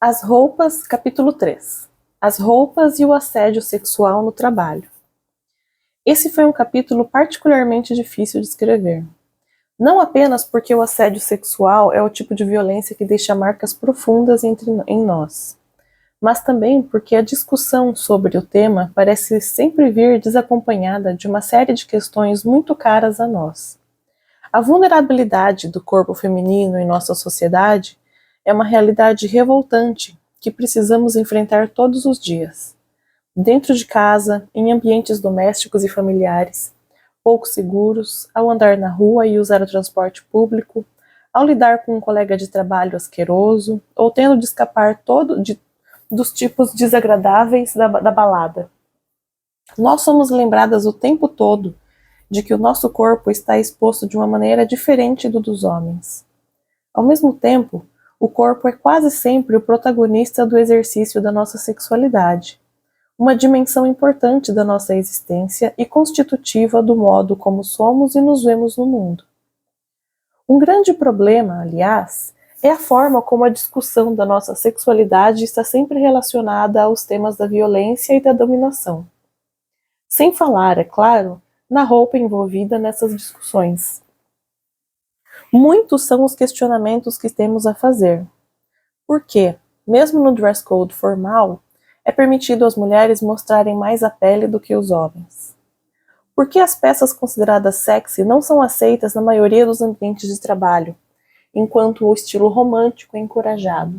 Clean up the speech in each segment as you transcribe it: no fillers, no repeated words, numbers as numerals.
As roupas, capítulo 3. As roupas e o assédio sexual no trabalho. Esse foi um capítulo particularmente difícil de escrever. Não apenas porque o assédio sexual é o tipo de violência que deixa marcas profundas em nós, mas também porque a discussão sobre o tema parece sempre vir desacompanhada de uma série de questões muito caras a nós. A vulnerabilidade do corpo feminino em nossa sociedade é uma realidade revoltante que precisamos enfrentar todos os dias. Dentro de casa, em ambientes domésticos e familiares, pouco seguros, ao andar na rua e usar o transporte público, ao lidar com um colega de trabalho asqueroso, ou tendo de escapar dos tipos desagradáveis da balada. Nós somos lembradas o tempo todo de que o nosso corpo está exposto de uma maneira diferente do dos homens. Ao mesmo tempo, o corpo é quase sempre o protagonista do exercício da nossa sexualidade, uma dimensão importante da nossa existência e constitutiva do modo como somos e nos vemos no mundo. Um grande problema, aliás, é a forma como a discussão da nossa sexualidade está sempre relacionada aos temas da violência e da dominação. Sem falar, é claro, na roupa envolvida nessas discussões. Muitos são os questionamentos que temos a fazer. Por que, mesmo no dress code formal, é permitido às mulheres mostrarem mais a pele do que os homens? Por que as peças consideradas sexy não são aceitas na maioria dos ambientes de trabalho, enquanto o estilo romântico é encorajado?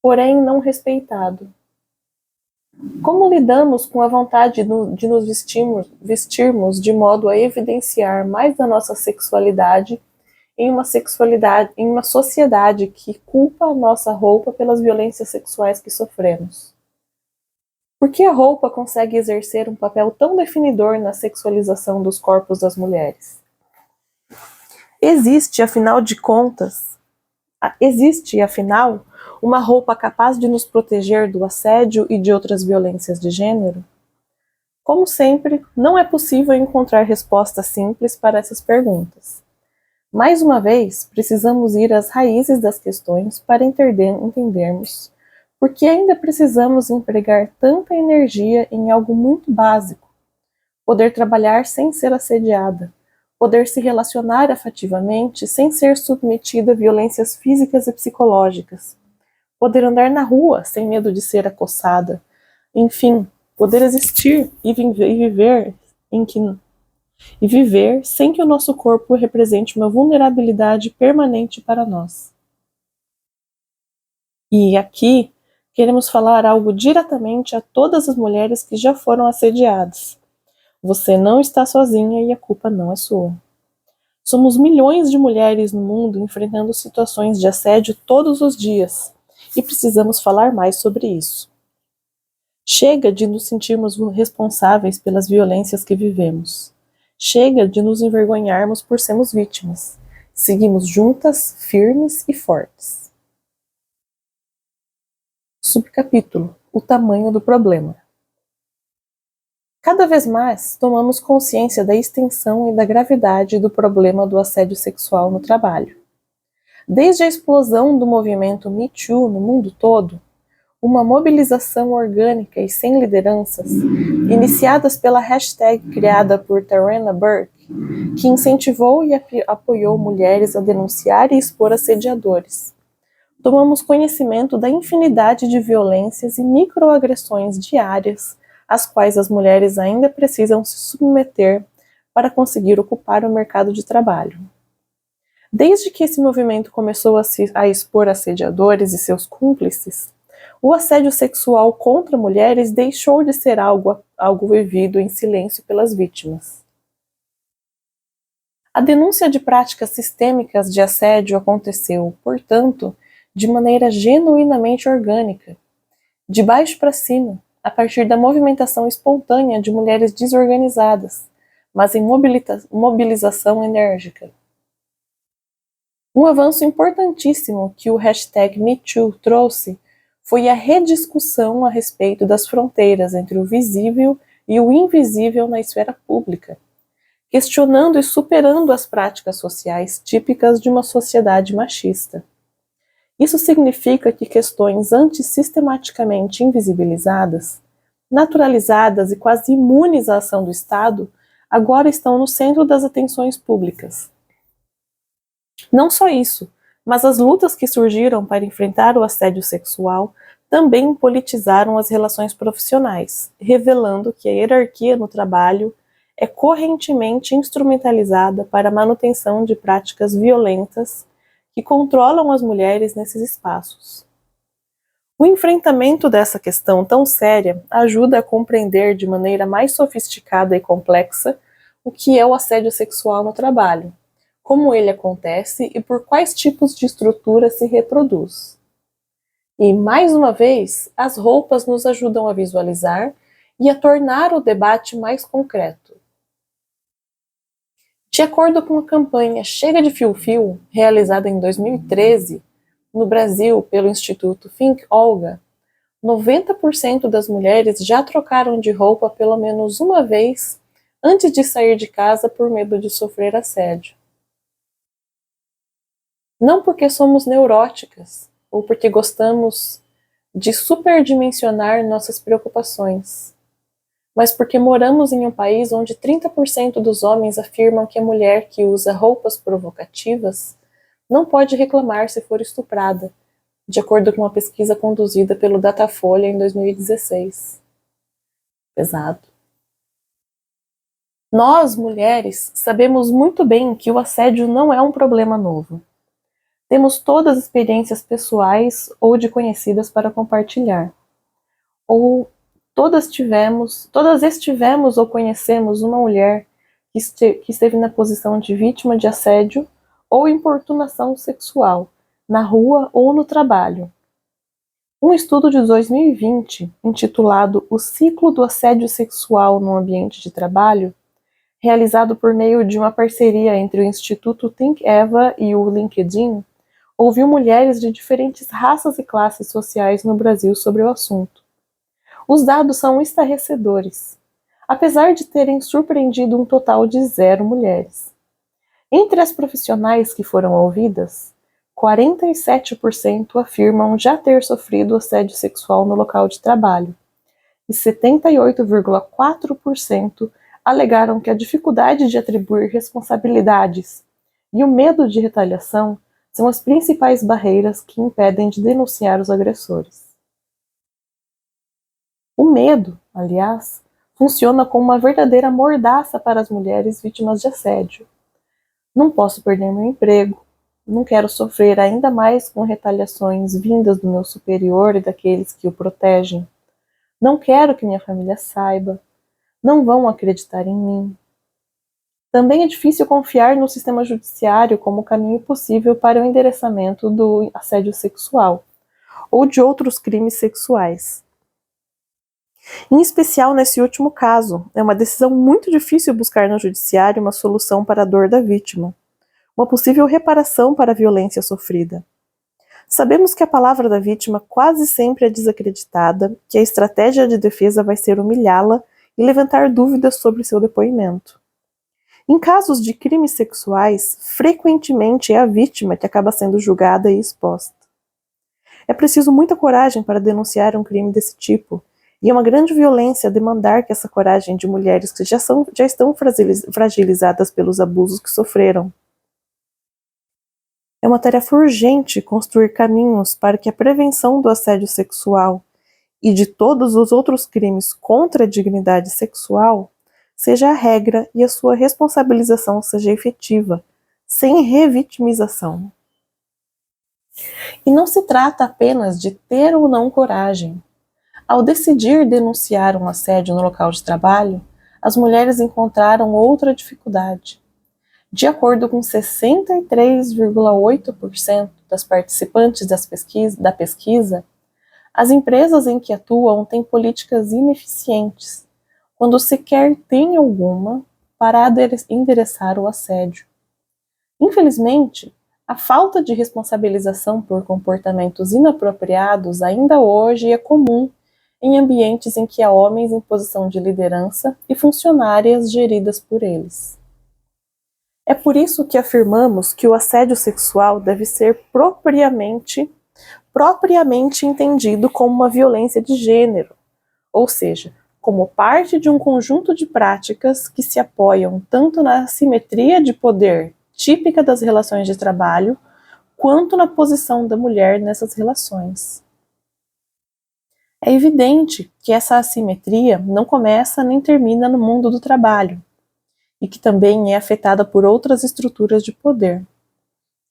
Porém, não respeitado. Como lidamos com a vontade de nos vestirmos de modo a evidenciar mais da nossa sexualidade em uma sociedade que culpa a nossa roupa pelas violências sexuais que sofremos? Por que a roupa consegue exercer um papel tão definidor na sexualização dos corpos das mulheres? Existe, afinal, uma roupa capaz de nos proteger do assédio e de outras violências de gênero? Como sempre, não é possível encontrar respostas simples para essas perguntas. Mais uma vez, precisamos ir às raízes das questões para entendermos por que ainda precisamos empregar tanta energia em algo muito básico: poder trabalhar sem ser assediada, poder se relacionar afetivamente sem ser submetida a violências físicas e psicológicas, poder andar na rua sem medo de ser acossada, enfim, poder existir e viver sem que o nosso corpo represente uma vulnerabilidade permanente para nós. E aqui queremos falar algo diretamente a todas as mulheres que já foram assediadas. Você não está sozinha e a culpa não é sua. Somos milhões de mulheres no mundo enfrentando situações de assédio todos os dias e precisamos falar mais sobre isso. Chega de nos sentirmos responsáveis pelas violências que vivemos. Chega de nos envergonharmos por sermos vítimas. Seguimos juntas, firmes e fortes. Subcapítulo: o tamanho do problema. Cada vez mais tomamos consciência da extensão e da gravidade do problema do assédio sexual no trabalho. Desde a explosão do movimento Me Too no mundo todo, uma mobilização orgânica e sem lideranças, iniciadas pela hashtag criada por Tarana Burke, que incentivou e apoiou mulheres a denunciar e expor assediadores. Tomamos conhecimento da infinidade de violências e microagressões diárias às quais as mulheres ainda precisam se submeter para conseguir ocupar o mercado de trabalho. Desde que esse movimento começou a expor assediadores e seus cúmplices, o assédio sexual contra mulheres deixou de ser algo vivido em silêncio pelas vítimas. A denúncia de práticas sistêmicas de assédio aconteceu, portanto, de maneira genuinamente orgânica, de baixo para cima, a partir da movimentação espontânea de mulheres desorganizadas, mas em mobilização enérgica. Um avanço importantíssimo que o hashtag MeToo trouxe foi a rediscussão a respeito das fronteiras entre o visível e o invisível na esfera pública, questionando e superando as práticas sociais típicas de uma sociedade machista. Isso significa que questões antes sistematicamente invisibilizadas, naturalizadas e quase imunes à ação do Estado, agora estão no centro das atenções públicas. Não só isso, mas as lutas que surgiram para enfrentar o assédio sexual também politizaram as relações profissionais, revelando que a hierarquia no trabalho é correntemente instrumentalizada para a manutenção de práticas violentas que controlam as mulheres nesses espaços. O enfrentamento dessa questão tão séria ajuda a compreender de maneira mais sofisticada e complexa o que é o assédio sexual no trabalho, como ele acontece e por quais tipos de estrutura se reproduz. E, mais uma vez, as roupas nos ajudam a visualizar e a tornar o debate mais concreto. De acordo com a campanha Chega de Fio-Fio, realizada em 2013, no Brasil pelo Instituto Think Olga, 90% das mulheres já trocaram de roupa pelo menos uma vez antes de sair de casa por medo de sofrer assédio. Não porque somos neuróticas ou porque gostamos de superdimensionar nossas preocupações, mas porque moramos em um país onde 30% dos homens afirmam que a mulher que usa roupas provocativas não pode reclamar se for estuprada, de acordo com uma pesquisa conduzida pelo Datafolha em 2016. Pesado. Nós, mulheres, sabemos muito bem que o assédio não é um problema novo. Temos todas as experiências pessoais ou de conhecidas para compartilhar. Ou todas estivemos ou conhecemos uma mulher que esteve na posição de vítima de assédio ou importunação sexual, na rua ou no trabalho. Um estudo de 2020, intitulado O Ciclo do Assédio Sexual no Ambiente de Trabalho, realizado por meio de uma parceria entre o Instituto Think Eva e o LinkedIn, ouviu mulheres de diferentes raças e classes sociais no Brasil sobre o assunto. Os dados são estarrecedores, apesar de terem surpreendido um total de 0 mulheres. Entre as profissionais que foram ouvidas, 47% afirmam já ter sofrido assédio sexual no local de trabalho, e 78,4% alegaram que a dificuldade de atribuir responsabilidades e o medo de retaliação são as principais barreiras que impedem de denunciar os agressores. O medo, aliás, funciona como uma verdadeira mordaça para as mulheres vítimas de assédio. Não posso perder meu emprego, não quero sofrer ainda mais com retaliações vindas do meu superior e daqueles que o protegem. Não quero que minha família saiba, não vão acreditar em mim. Também é difícil confiar no sistema judiciário como caminho possível para o endereçamento do assédio sexual ou de outros crimes sexuais. Em especial nesse último caso, é uma decisão muito difícil buscar no judiciário uma solução para a dor da vítima, uma possível reparação para a violência sofrida. Sabemos que a palavra da vítima quase sempre é desacreditada, que a estratégia de defesa vai ser humilhá-la e levantar dúvidas sobre seu depoimento. Em casos de crimes sexuais, frequentemente é a vítima que acaba sendo julgada e exposta. É preciso muita coragem para denunciar um crime desse tipo, e é uma grande violência demandar que essa coragem de mulheres que já estão fragilizadas pelos abusos que sofreram. É uma tarefa urgente construir caminhos para que a prevenção do assédio sexual e de todos os outros crimes contra a dignidade sexual seja a regra e a sua responsabilização seja efetiva, sem revitimização. E não se trata apenas de ter ou não coragem. Ao decidir denunciar um assédio no local de trabalho, as mulheres encontraram outra dificuldade. De acordo com 63,8% das participantes da pesquisa, as empresas em que atuam têm políticas ineficientes, quando sequer tem alguma para endereçar o assédio. Infelizmente, a falta de responsabilização por comportamentos inapropriados ainda hoje é comum em ambientes em que há homens em posição de liderança e funcionárias geridas por eles. É por isso que afirmamos que o assédio sexual deve ser propriamente propriamente entendido como uma violência de gênero, ou seja, como parte de um conjunto de práticas que se apoiam tanto na assimetria de poder típica das relações de trabalho, quanto na posição da mulher nessas relações. É evidente que essa assimetria não começa nem termina no mundo do trabalho, e que também é afetada por outras estruturas de poder.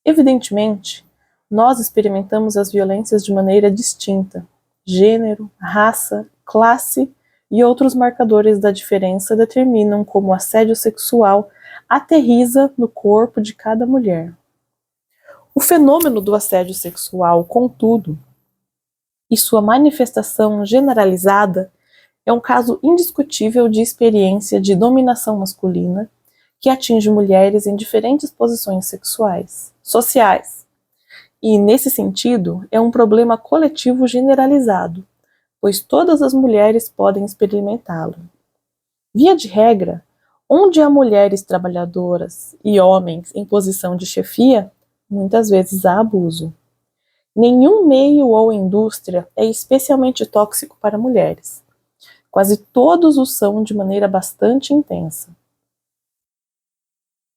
Evidentemente, nós experimentamos as violências de maneira distinta. Gênero, raça, classe e outros marcadores da diferença determinam como o assédio sexual aterriza no corpo de cada mulher. O fenômeno do assédio sexual, contudo, e sua manifestação generalizada é um caso indiscutível de experiência de dominação masculina que atinge mulheres em diferentes posições sexuais, sociais. E, nesse sentido, é um problema coletivo generalizado, pois todas as mulheres podem experimentá-lo. Via de regra, onde há mulheres trabalhadoras e homens em posição de chefia, muitas vezes há abuso. Nenhum meio ou indústria é especialmente tóxico para mulheres. Quase todos o são de maneira bastante intensa.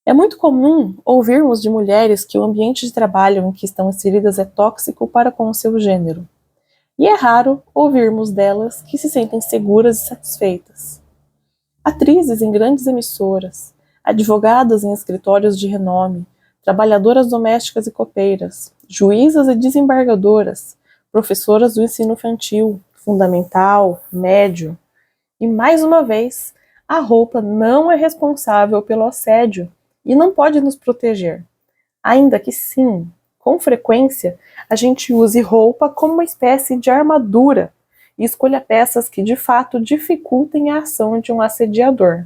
É muito comum ouvirmos de mulheres que o ambiente de trabalho em que estão inseridas é tóxico para com o seu gênero. E é raro ouvirmos delas que se sentem seguras e satisfeitas. Atrizes em grandes emissoras, advogadas em escritórios de renome, trabalhadoras domésticas e copeiras, juízas e desembargadoras, professoras do ensino infantil, fundamental, médio. E, mais uma vez, a roupa não é responsável pelo assédio e não pode nos proteger. Ainda que sim, com frequência, a gente use roupa como uma espécie de armadura e escolha peças que de fato dificultem a ação de um assediador.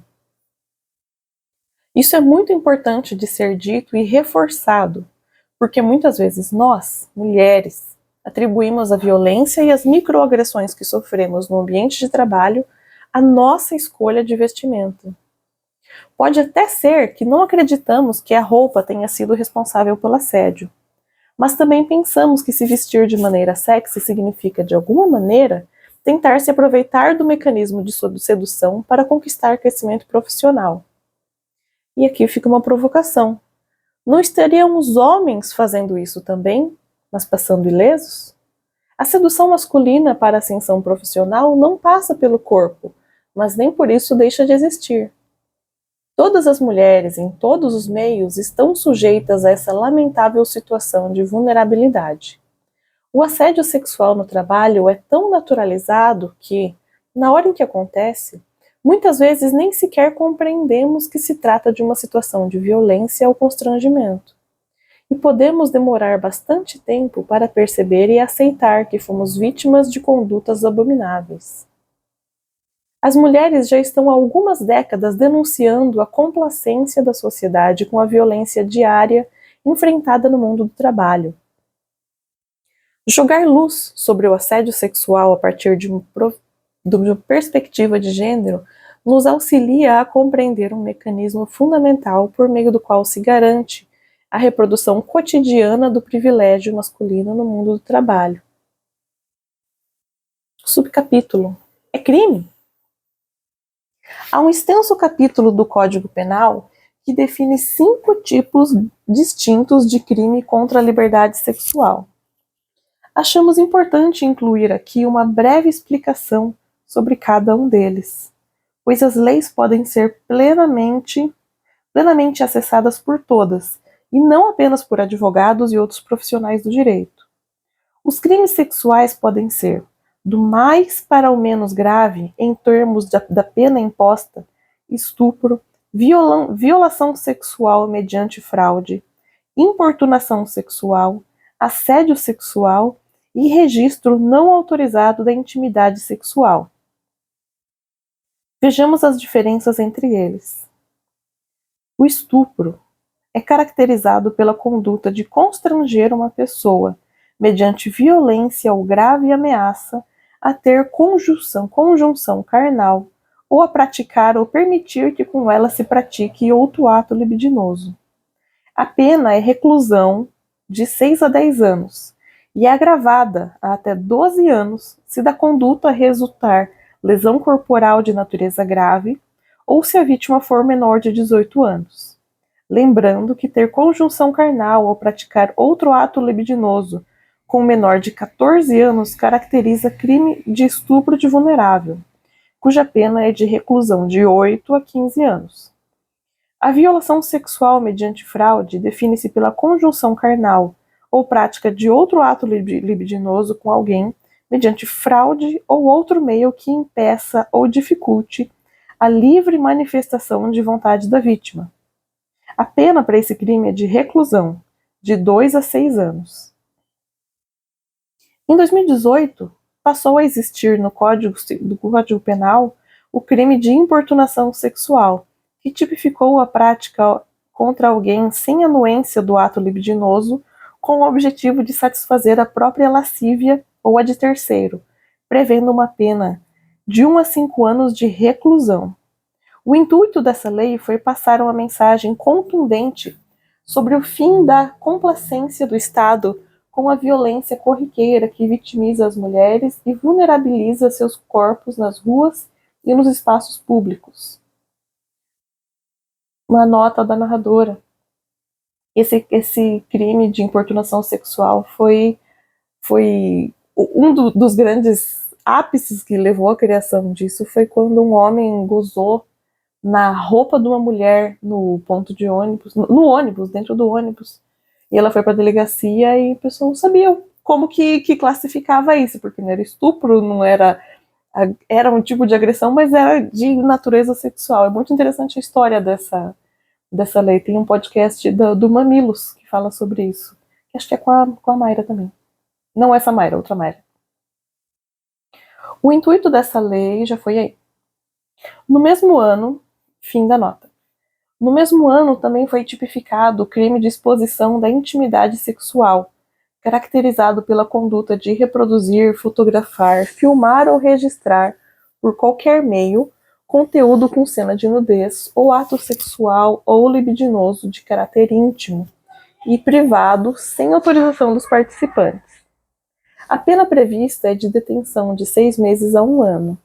Isso é muito importante de ser dito e reforçado, porque muitas vezes nós, mulheres, atribuímos a violência e as microagressões que sofremos no ambiente de trabalho à nossa escolha de vestimenta. Pode até ser que não acreditamos que a roupa tenha sido responsável pelo assédio, mas também pensamos que se vestir de maneira sexy significa, de alguma maneira, tentar se aproveitar do mecanismo de sedução para conquistar crescimento profissional. E aqui fica uma provocação. Não estariam os homens fazendo isso também, mas passando ilesos? A sedução masculina para a ascensão profissional não passa pelo corpo, mas nem por isso deixa de existir. Todas as mulheres, em todos os meios, estão sujeitas a essa lamentável situação de vulnerabilidade. O assédio sexual no trabalho é tão naturalizado que, na hora em que acontece, muitas vezes nem sequer compreendemos que se trata de uma situação de violência ou constrangimento. E podemos demorar bastante tempo para perceber e aceitar que fomos vítimas de condutas abomináveis. As mulheres já estão há algumas décadas denunciando a complacência da sociedade com a violência diária enfrentada no mundo do trabalho. Jogar luz sobre o assédio sexual a partir de uma perspectiva de gênero nos auxilia a compreender um mecanismo fundamental por meio do qual se garante a reprodução cotidiana do privilégio masculino no mundo do trabalho. Subcapítulo: é crime? Há um extenso capítulo do Código Penal que define 5 tipos distintos de crime contra a liberdade sexual. Achamos importante incluir aqui uma breve explicação sobre cada um deles, pois as leis podem ser plenamente acessadas por todas, e não apenas por advogados e outros profissionais do direito. Os crimes sexuais podem ser do mais para o menos grave em termos da pena imposta: estupro, violação sexual mediante fraude, importunação sexual, assédio sexual e registro não autorizado da intimidade sexual. Vejamos as diferenças entre eles. O estupro é caracterizado pela conduta de constranger uma pessoa, mediante violência ou grave ameaça, a ter conjunção carnal, ou a praticar ou permitir que com ela se pratique outro ato libidinoso. A pena é reclusão de 6 a 10 anos, e é agravada a até 12 anos se da conduta resultar lesão corporal de natureza grave ou se a vítima for menor de 18 anos. Lembrando que ter conjunção carnal ou praticar outro ato libidinoso com menor de 14 anos caracteriza crime de estupro de vulnerável, cuja pena é de reclusão de 8 a 15 anos. A violação sexual mediante fraude define-se pela conjunção carnal ou prática de outro ato libidinoso com alguém mediante fraude ou outro meio que impeça ou dificulte a livre manifestação de vontade da vítima. A pena para esse crime é de reclusão, de 2 a 6 anos. Em 2018, passou a existir no Código Penal o crime de importunação sexual, que tipificou a prática contra alguém sem anuência do ato libidinoso com o objetivo de satisfazer a própria lascívia ou a de terceiro, prevendo uma pena de 1 a 5 anos de reclusão. O intuito dessa lei foi passar uma mensagem contundente sobre o fim da complacência do Estado com a violência corriqueira que vitimiza as mulheres e vulnerabiliza seus corpos nas ruas e nos espaços públicos. Uma nota da narradora. Esse crime de importunação sexual foi um dos grandes ápices que levou à criação disso foi quando um homem gozou na roupa de uma mulher no ponto de ônibus, no ônibus, dentro do ônibus. E ela foi para a delegacia e o pessoal não sabia como que classificava isso, porque não era estupro, não era um tipo de agressão, mas era de natureza sexual. É muito interessante a história dessa lei. Tem um podcast do Mamilos que fala sobre isso. Acho que é com a Mayra também. Não essa Mayra, outra Mayra. O intuito dessa lei já foi aí. No mesmo ano, fim da nota. No mesmo ano também foi tipificado o crime de exposição da intimidade sexual, caracterizado pela conduta de reproduzir, fotografar, filmar ou registrar, por qualquer meio, conteúdo com cena de nudez ou ato sexual ou libidinoso de caráter íntimo e privado sem autorização dos participantes. A pena prevista é de detenção de 6 meses a 1 ano.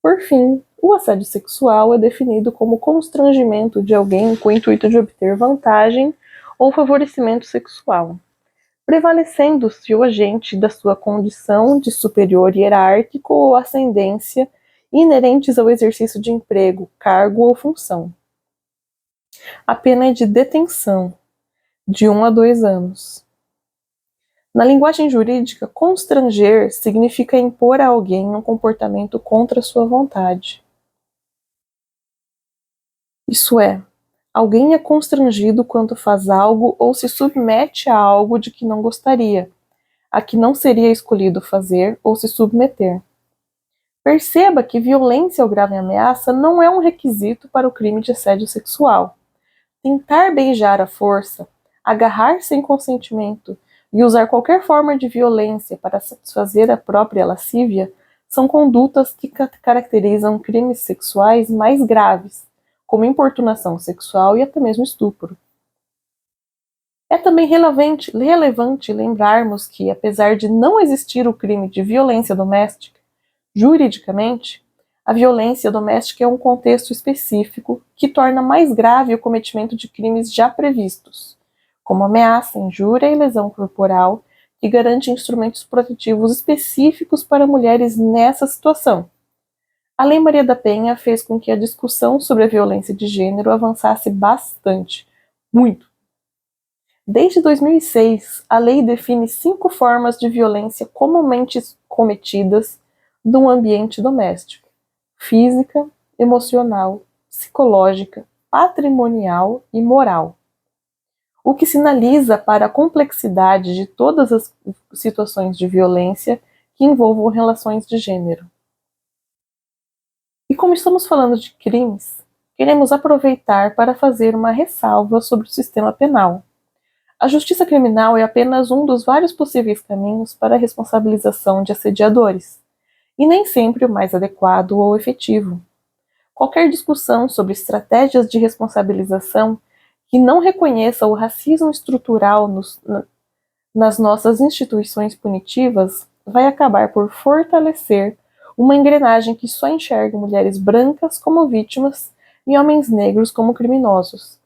Por fim, o assédio sexual é definido como constrangimento de alguém com o intuito de obter vantagem ou favorecimento sexual, prevalecendo-se o agente da sua condição de superior hierárquico ou ascendência inerentes ao exercício de emprego, cargo ou função. A pena é de detenção, de 1 a 2 anos. Na linguagem jurídica, constranger significa impor a alguém um comportamento contra sua vontade. Isso é, alguém é constrangido quando faz algo ou se submete a algo de que não gostaria, a que não seria escolhido fazer ou se submeter. Perceba que violência ou grave ameaça não é um requisito para o crime de assédio sexual. Tentar beijar à força, agarrar sem consentimento e usar qualquer forma de violência para satisfazer a própria lascívia são condutas que caracterizam crimes sexuais mais graves, como importunação sexual e até mesmo estupro. É também relevante lembrarmos que, apesar de não existir o crime de violência doméstica, juridicamente, a violência doméstica é um contexto específico que torna mais grave o cometimento de crimes já previstos, como ameaça, injúria e lesão corporal, que garante instrumentos protetivos específicos para mulheres nessa situação. A Lei Maria da Penha fez com que a discussão sobre a violência de gênero avançasse bastante, muito. Desde 2006, a lei define 5 formas de violência comumente cometidas no ambiente doméstico: física, emocional, psicológica, patrimonial e moral. O que sinaliza para a complexidade de todas as situações de violência que envolvam relações de gênero. E como estamos falando de crimes, queremos aproveitar para fazer uma ressalva sobre o sistema penal. A justiça criminal é apenas um dos vários possíveis caminhos para a responsabilização de assediadores, e nem sempre o mais adequado ou efetivo. Qualquer discussão sobre estratégias de responsabilização que não reconheça o racismo estrutural nas nossas instituições punitivas vai acabar por fortalecer uma engrenagem que só enxerga mulheres brancas como vítimas e homens negros como criminosos.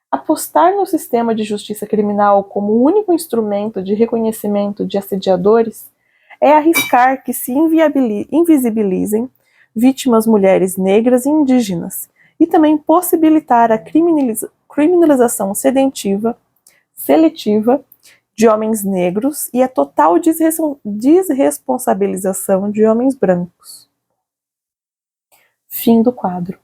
Apostar no sistema de justiça criminal como o único instrumento de reconhecimento de assediadores é arriscar que se invisibilizem vítimas mulheres negras e indígenas, e também possibilitar a criminalização seletiva de homens negros e a total desresponsabilização de homens brancos. Fim do quadro.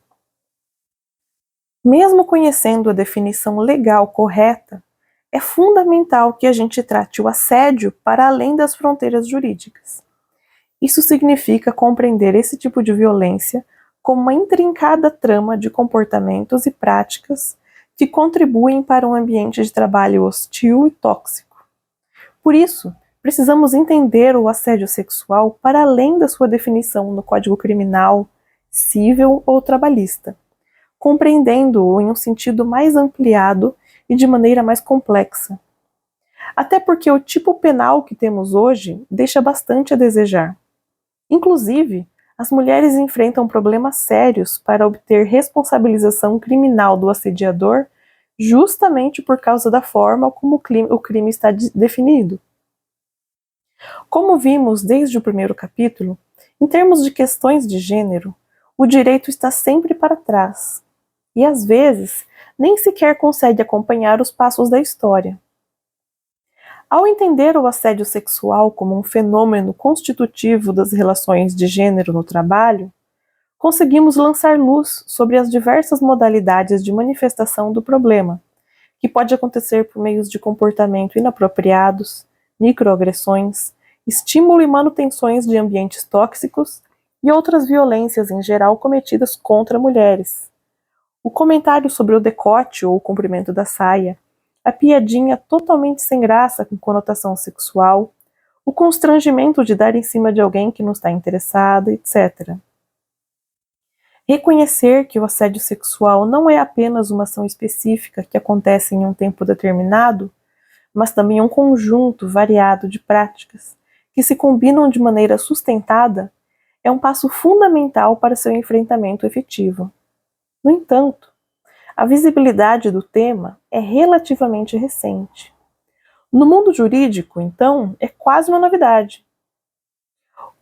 Mesmo conhecendo a definição legal correta, é fundamental que a gente trate o assédio para além das fronteiras jurídicas. Isso significa compreender esse tipo de violência como uma intrincada trama de comportamentos e práticas que contribuem para um ambiente de trabalho hostil e tóxico. Por isso, precisamos entender o assédio sexual para além da sua definição no Código Criminal, Civil ou Trabalhista, compreendendo-o em um sentido mais ampliado e de maneira mais complexa. Até porque o tipo penal que temos hoje deixa bastante a desejar. Inclusive, as mulheres enfrentam problemas sérios para obter responsabilização criminal do assediador justamente por causa da forma como o crime está definido. Como vimos desde o primeiro capítulo, em termos de questões de gênero, o direito está sempre para trás e, às vezes, nem sequer consegue acompanhar os passos da história. Ao entender o assédio sexual como um fenômeno constitutivo das relações de gênero no trabalho, conseguimos lançar luz sobre as diversas modalidades de manifestação do problema, que pode acontecer por meios de comportamento inapropriados, microagressões, estímulo e manutenções de ambientes tóxicos e outras violências em geral cometidas contra mulheres. O comentário sobre o decote ou o comprimento da saia, a piadinha totalmente sem graça com conotação sexual, o constrangimento de dar em cima de alguém que não está interessado, etc. Reconhecer que o assédio sexual não é apenas uma ação específica que acontece em um tempo determinado, mas também um conjunto variado de práticas que se combinam de maneira sustentada, é um passo fundamental para seu enfrentamento efetivo. No entanto, a visibilidade do tema é relativamente recente. No mundo jurídico, então, é quase uma novidade.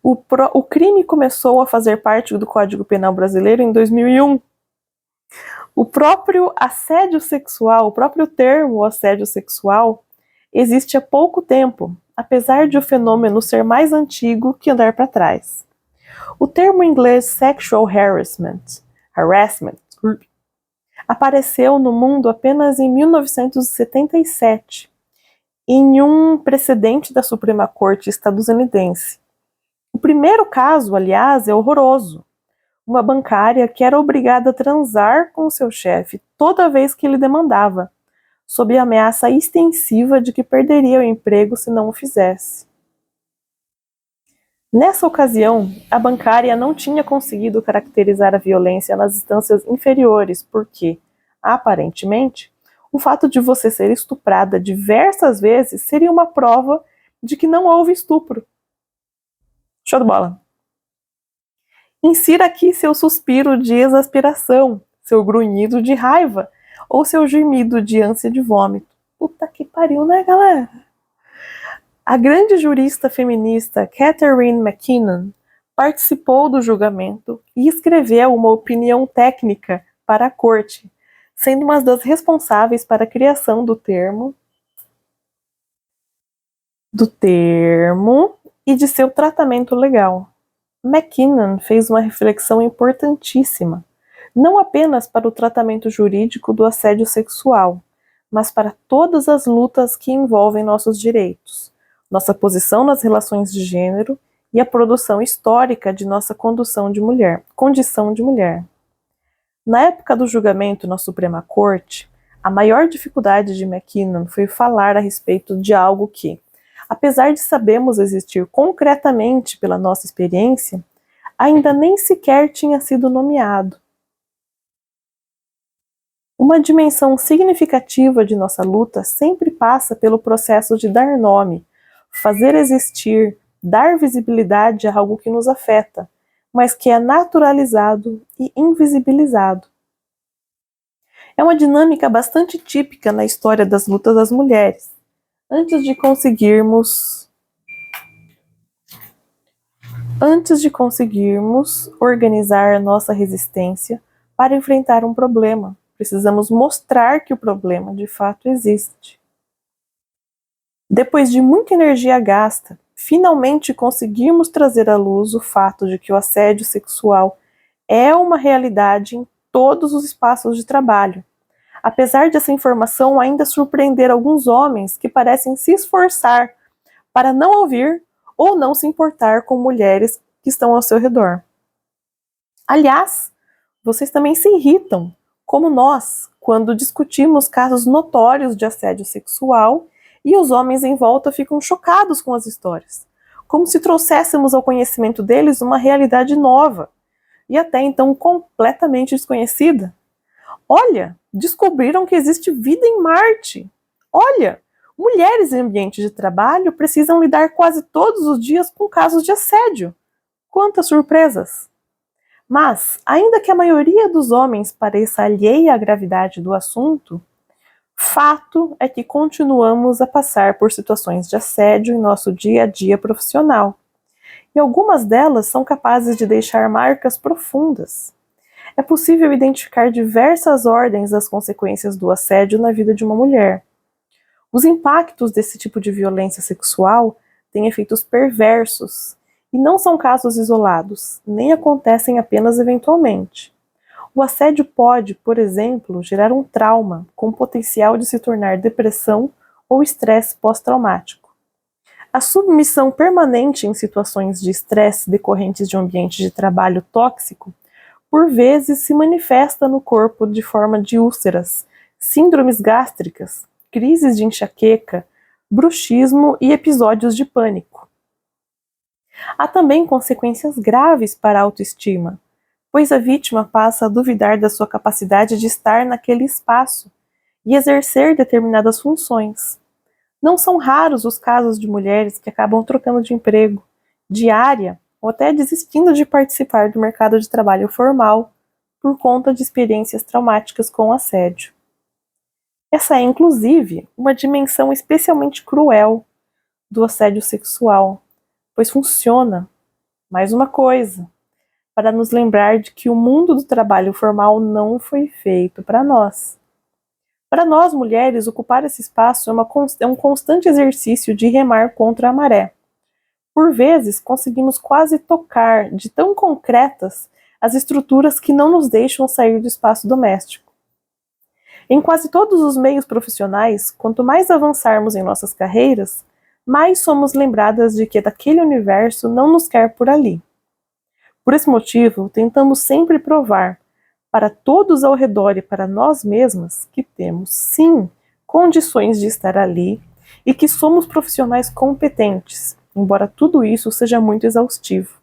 O crime começou a fazer parte do Código Penal brasileiro em 2001. O próprio assédio sexual, o próprio termo assédio sexual, existe há pouco tempo, apesar de o fenômeno ser mais antigo que andar para trás. O termo em inglês sexual harassment, apareceu no mundo apenas em 1977, em um precedente da Suprema Corte estadunidense. O primeiro caso, aliás, é horroroso. Uma bancária que era obrigada a transar com seu chefe toda vez que ele demandava, sob a ameaça extensiva de que perderia o emprego se não o fizesse. Nessa ocasião, a bancária não tinha conseguido caracterizar a violência nas instâncias inferiores porque, aparentemente, o fato de você ser estuprada diversas vezes seria uma prova de que não houve estupro. Show de bola! Insira aqui seu suspiro de exasperação, seu grunhido de raiva ou seu gemido de ânsia de vômito. Puta que pariu, né, galera? A grande jurista feminista Catherine MacKinnon participou do julgamento e escreveu uma opinião técnica para a corte, sendo uma das responsáveis para a criação do termo e de seu tratamento legal. MacKinnon fez uma reflexão importantíssima, não apenas para o tratamento jurídico do assédio sexual, mas para todas as lutas que envolvem nossos direitos, nossa posição nas relações de gênero e a produção histórica de nossa condição de mulher. Na época do julgamento na Suprema Corte, a maior dificuldade de MacKinnon foi falar a respeito de algo que, apesar de sabermos existir concretamente pela nossa experiência, ainda nem sequer tinha sido nomeado. Uma dimensão significativa de nossa luta sempre passa pelo processo de dar nome, fazer existir, dar visibilidade a algo que nos afeta, mas que é naturalizado e invisibilizado. É uma dinâmica bastante típica na história das lutas das mulheres. Antes de conseguirmos organizar nossa resistência para enfrentar um problema, precisamos mostrar que o problema de fato existe. Depois de muita energia gasta, finalmente conseguimos trazer à luz o fato de que o assédio sexual é uma realidade em todos os espaços de trabalho, apesar de essa informação ainda surpreender alguns homens que parecem se esforçar para não ouvir ou não se importar com mulheres que estão ao seu redor. Aliás, vocês também se irritam, como nós, quando discutimos casos notórios de assédio sexual e os homens em volta ficam chocados com as histórias, como se trouxéssemos ao conhecimento deles uma realidade nova e até então completamente desconhecida. Olha, descobriram que existe vida em Marte. Olha, mulheres em ambientes de trabalho precisam lidar quase todos os dias com casos de assédio. Quantas surpresas! Mas, ainda que a maioria dos homens pareça alheia à gravidade do assunto, fato é que continuamos a passar por situações de assédio em nosso dia a dia profissional. E algumas delas são capazes de deixar marcas profundas. É possível identificar diversas ordens das consequências do assédio na vida de uma mulher. Os impactos desse tipo de violência sexual têm efeitos perversos e não são casos isolados, nem acontecem apenas eventualmente. O assédio pode, por exemplo, gerar um trauma com potencial de se tornar depressão ou estresse pós-traumático. A submissão permanente em situações de estresse decorrentes de um ambiente de trabalho tóxico por vezes se manifesta no corpo de forma de úlceras, síndromes gástricas, crises de enxaqueca, bruxismo e episódios de pânico. Há também consequências graves para a autoestima, pois a vítima passa a duvidar da sua capacidade de estar naquele espaço e exercer determinadas funções. Não são raros os casos de mulheres que acabam trocando de emprego, de área, ou até desistindo de participar do mercado de trabalho formal por conta de experiências traumáticas com assédio. Essa é, inclusive, uma dimensão especialmente cruel do assédio sexual, pois funciona, mais uma coisa, para nos lembrar de que o mundo do trabalho formal não foi feito para nós. Para nós, mulheres, ocupar esse espaço é um constante exercício de remar contra a maré. Por vezes, conseguimos quase tocar, de tão concretas, as estruturas que não nos deixam sair do espaço doméstico. Em quase todos os meios profissionais, quanto mais avançarmos em nossas carreiras, mais somos lembradas de que daquele universo não nos quer por ali. Por esse motivo, tentamos sempre provar, para todos ao redor e para nós mesmas, que temos, sim, condições de estar ali e que somos profissionais competentes, embora tudo isso seja muito exaustivo.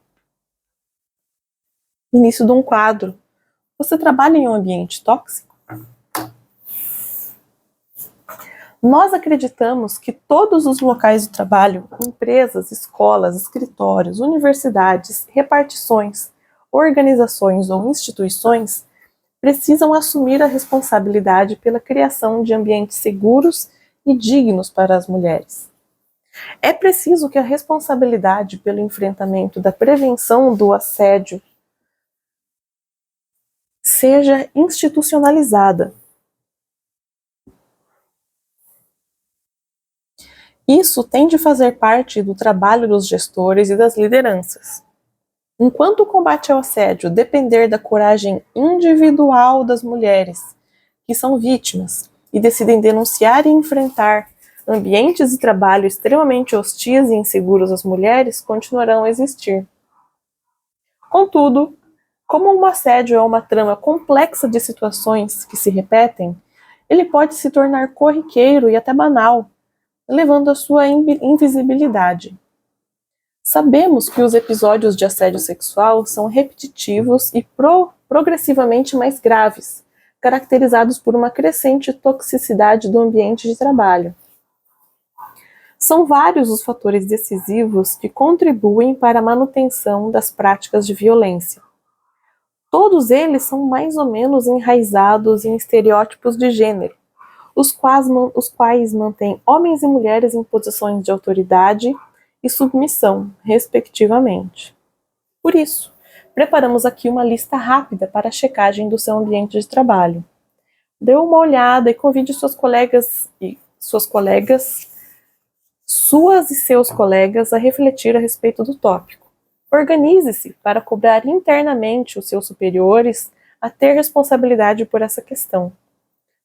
Início de um quadro. Você trabalha em um ambiente tóxico? Nós acreditamos que todos os locais de trabalho, empresas, escolas, escritórios, universidades, repartições, organizações ou instituições precisam assumir a responsabilidade pela criação de ambientes seguros e dignos para as mulheres. É preciso que a responsabilidade pelo enfrentamento da prevenção do assédio seja institucionalizada. Isso tem de fazer parte do trabalho dos gestores e das lideranças. Enquanto o combate ao assédio depender da coragem individual das mulheres que são vítimas e decidem denunciar e enfrentar ambientes de trabalho extremamente hostis e inseguros às mulheres, continuarão a existir. Contudo, como um assédio é uma trama complexa de situações que se repetem, ele pode se tornar corriqueiro e até banal, levando à sua invisibilidade. Sabemos que os episódios de assédio sexual são repetitivos e progressivamente mais graves, caracterizados por uma crescente toxicidade do ambiente de trabalho. São vários os fatores decisivos que contribuem para a manutenção das práticas de violência. Todos eles são mais ou menos enraizados em estereótipos de gênero, os quais mantêm homens e mulheres em posições de autoridade e submissão, respectivamente. Por isso, preparamos aqui uma lista rápida para a checagem do seu ambiente de trabalho. Dê uma olhada e convide suas e seus colegas a refletir a respeito do tópico. Organize-se para cobrar internamente os seus superiores a ter responsabilidade por essa questão.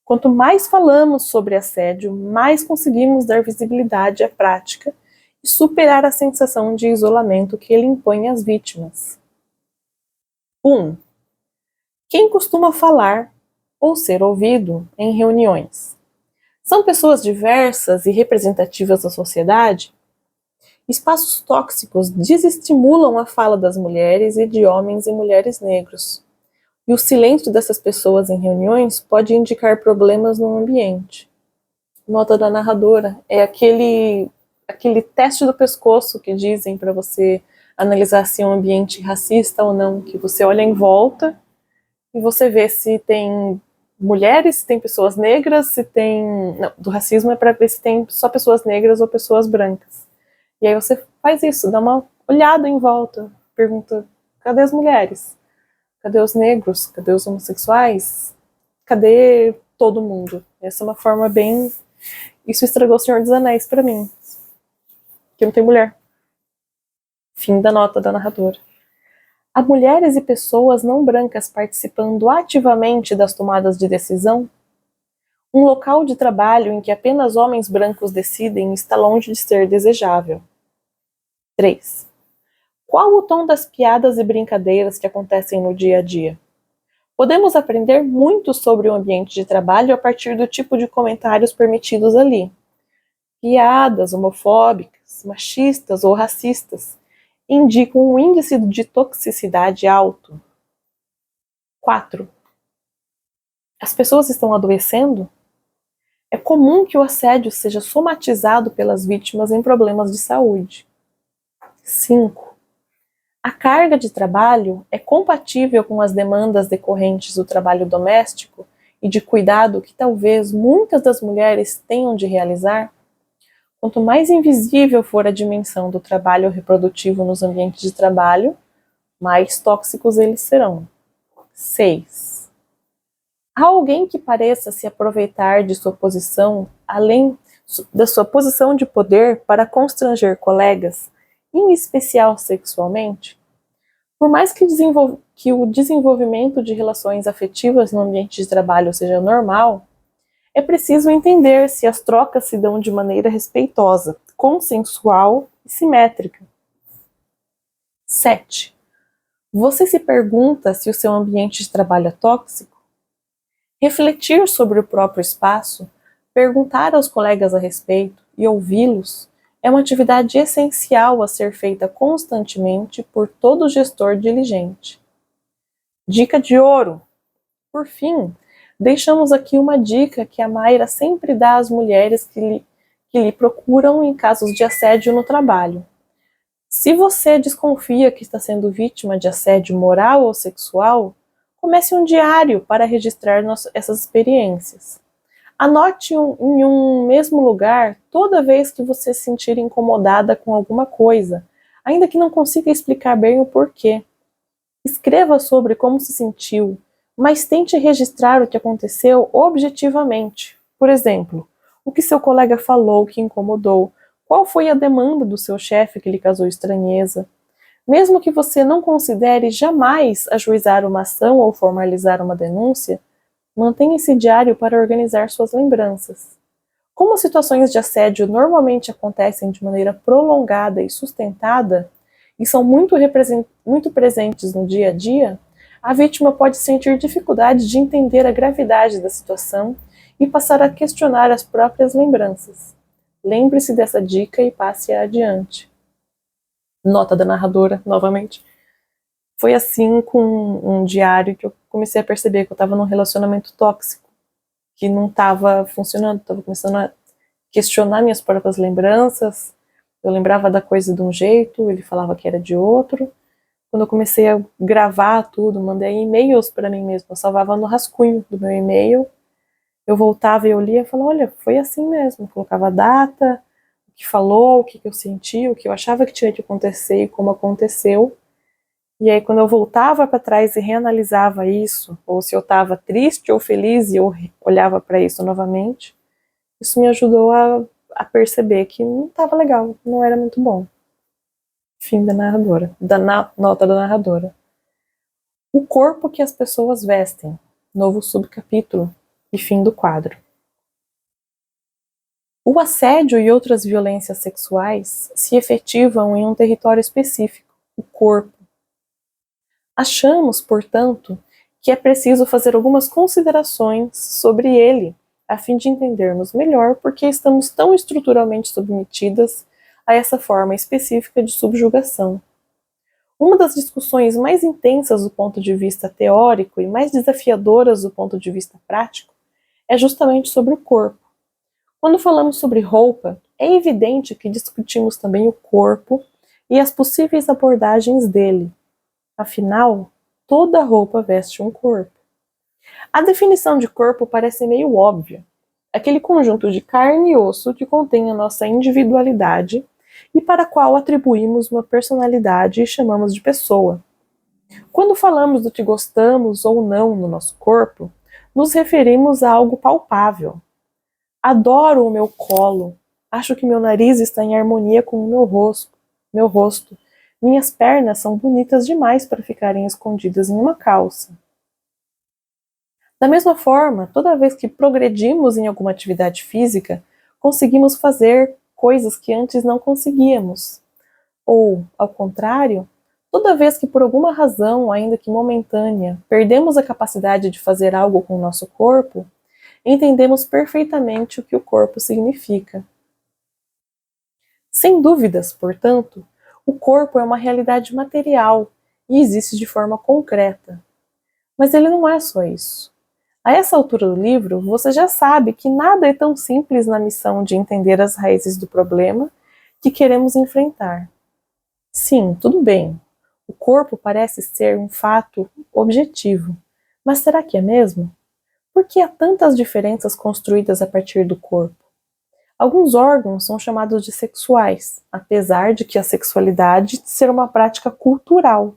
Quanto mais falamos sobre assédio, mais conseguimos dar visibilidade à prática e superar a sensação de isolamento que ele impõe às vítimas. 1. Quem costuma falar ou ser ouvido em reuniões? São pessoas diversas e representativas da sociedade? Espaços tóxicos desestimulam a fala das mulheres e de homens e mulheres negros. E o silêncio dessas pessoas em reuniões pode indicar problemas no ambiente. Nota da narradora é aquele teste do pescoço que dizem para você analisar se é um ambiente racista ou não, que você olha em volta e você vê se tem mulheres, se tem pessoas negras, se tem... Não, do racismo é para ver se tem só pessoas negras ou pessoas brancas. E aí você faz isso, dá uma olhada em volta, pergunta, cadê as mulheres? Cadê os negros? Cadê os homossexuais? Cadê todo mundo? Essa é uma forma bem... Isso estragou o Senhor dos Anéis pra mim. Que não tem mulher. Fim da nota da narradora. Há mulheres e pessoas não brancas participando ativamente das tomadas de decisão? Um local de trabalho em que apenas homens brancos decidem está longe de ser desejável. 3. Qual o tom das piadas e brincadeiras que acontecem no dia a dia? Podemos aprender muito sobre o ambiente de trabalho a partir do tipo de comentários permitidos ali. Piadas homofóbicas, machistas ou racistas indicam um índice de toxicidade alto. 4. As pessoas estão adoecendo? É comum que o assédio seja somatizado pelas vítimas em problemas de saúde. 5. A carga de trabalho é compatível com as demandas decorrentes do trabalho doméstico e de cuidado que talvez muitas das mulheres tenham de realizar? Quanto mais invisível for a dimensão do trabalho reprodutivo nos ambientes de trabalho, mais tóxicos eles serão. 6. Há alguém que pareça se aproveitar de sua posição, além da sua posição de poder, para constranger colegas, em especial sexualmente? Por mais que o desenvolvimento de relações afetivas no ambiente de trabalho seja normal, é preciso entender se as trocas se dão de maneira respeitosa, consensual e simétrica. 7. Você se pergunta se o seu ambiente de trabalho é tóxico? Refletir sobre o próprio espaço, perguntar aos colegas a respeito e ouvi-los é uma atividade essencial a ser feita constantemente por todo gestor diligente. Dica de ouro! Por fim, deixamos aqui uma dica que a Mayra sempre dá às mulheres que lhe procuram em casos de assédio no trabalho. Se você desconfia que está sendo vítima de assédio moral ou sexual, comece um diário para registrar essas experiências. Anote em um mesmo lugar toda vez que você se sentir incomodada com alguma coisa, ainda que não consiga explicar bem o porquê. Escreva sobre como se sentiu, mas tente registrar o que aconteceu objetivamente. Por exemplo, o que seu colega falou que incomodou, qual foi a demanda do seu chefe que lhe causou estranheza. Mesmo que você não considere jamais ajuizar uma ação ou formalizar uma denúncia, mantenha esse diário para organizar suas lembranças. Como situações de assédio normalmente acontecem de maneira prolongada e sustentada, e são muito presentes no dia a dia, a vítima pode sentir dificuldade de entender a gravidade da situação e passar a questionar as próprias lembranças. Lembre-se dessa dica e passe-a adiante. Nota da narradora, novamente. Foi assim com um diário que eu comecei a perceber que eu estava num relacionamento tóxico, que não estava funcionando, estava começando a questionar minhas próprias lembranças. Eu lembrava da coisa de um jeito, ele falava que era de outro. Quando eu comecei a gravar tudo, mandei e-mails para mim mesma, eu salvava no rascunho do meu e-mail, eu voltava e eu lia e falava, olha, foi assim mesmo, eu colocava a data, o que falou, o que eu senti, o que eu achava que tinha que acontecer e como aconteceu. E aí quando eu voltava para trás e reanalisava isso, ou se eu estava triste ou feliz e eu olhava para isso novamente, isso me ajudou a perceber que não estava legal, não era muito bom. Fim da narradora, nota da narradora. O corpo que as pessoas vestem, novo subcapítulo e fim do quadro. O assédio e outras violências sexuais se efetivam em um território específico, o corpo. Achamos, portanto, que é preciso fazer algumas considerações sobre ele, a fim de entendermos melhor por que estamos tão estruturalmente submetidas a essa forma específica de subjugação. Uma das discussões mais intensas do ponto de vista teórico e mais desafiadoras do ponto de vista prático é justamente sobre o corpo. Quando falamos sobre roupa, é evidente que discutimos também o corpo e as possíveis abordagens dele. Afinal, toda roupa veste um corpo. A definição de corpo parece meio óbvia. Aquele conjunto de carne e osso que contém a nossa individualidade e para a qual atribuímos uma personalidade e chamamos de pessoa. Quando falamos do que gostamos ou não no nosso corpo, nos referimos a algo palpável. Adoro o meu colo, acho que meu nariz está em harmonia com o meu rosto. Minhas pernas são bonitas demais para ficarem escondidas em uma calça. Da mesma forma, toda vez que progredimos em alguma atividade física, conseguimos fazer coisas que antes não conseguíamos. Ou, ao contrário, toda vez que por alguma razão, ainda que momentânea, perdemos a capacidade de fazer algo com o nosso corpo, entendemos perfeitamente o que o corpo significa. Sem dúvidas, portanto, o corpo é uma realidade material e existe de forma concreta. Mas ele não é só isso. A essa altura do livro, você já sabe que nada é tão simples na missão de entender as raízes do problema que queremos enfrentar. Sim, tudo bem. O corpo parece ser um fato objetivo. Mas será que é mesmo? Por que há tantas diferenças construídas a partir do corpo? Alguns órgãos são chamados de sexuais, apesar de que a sexualidade ser uma prática cultural.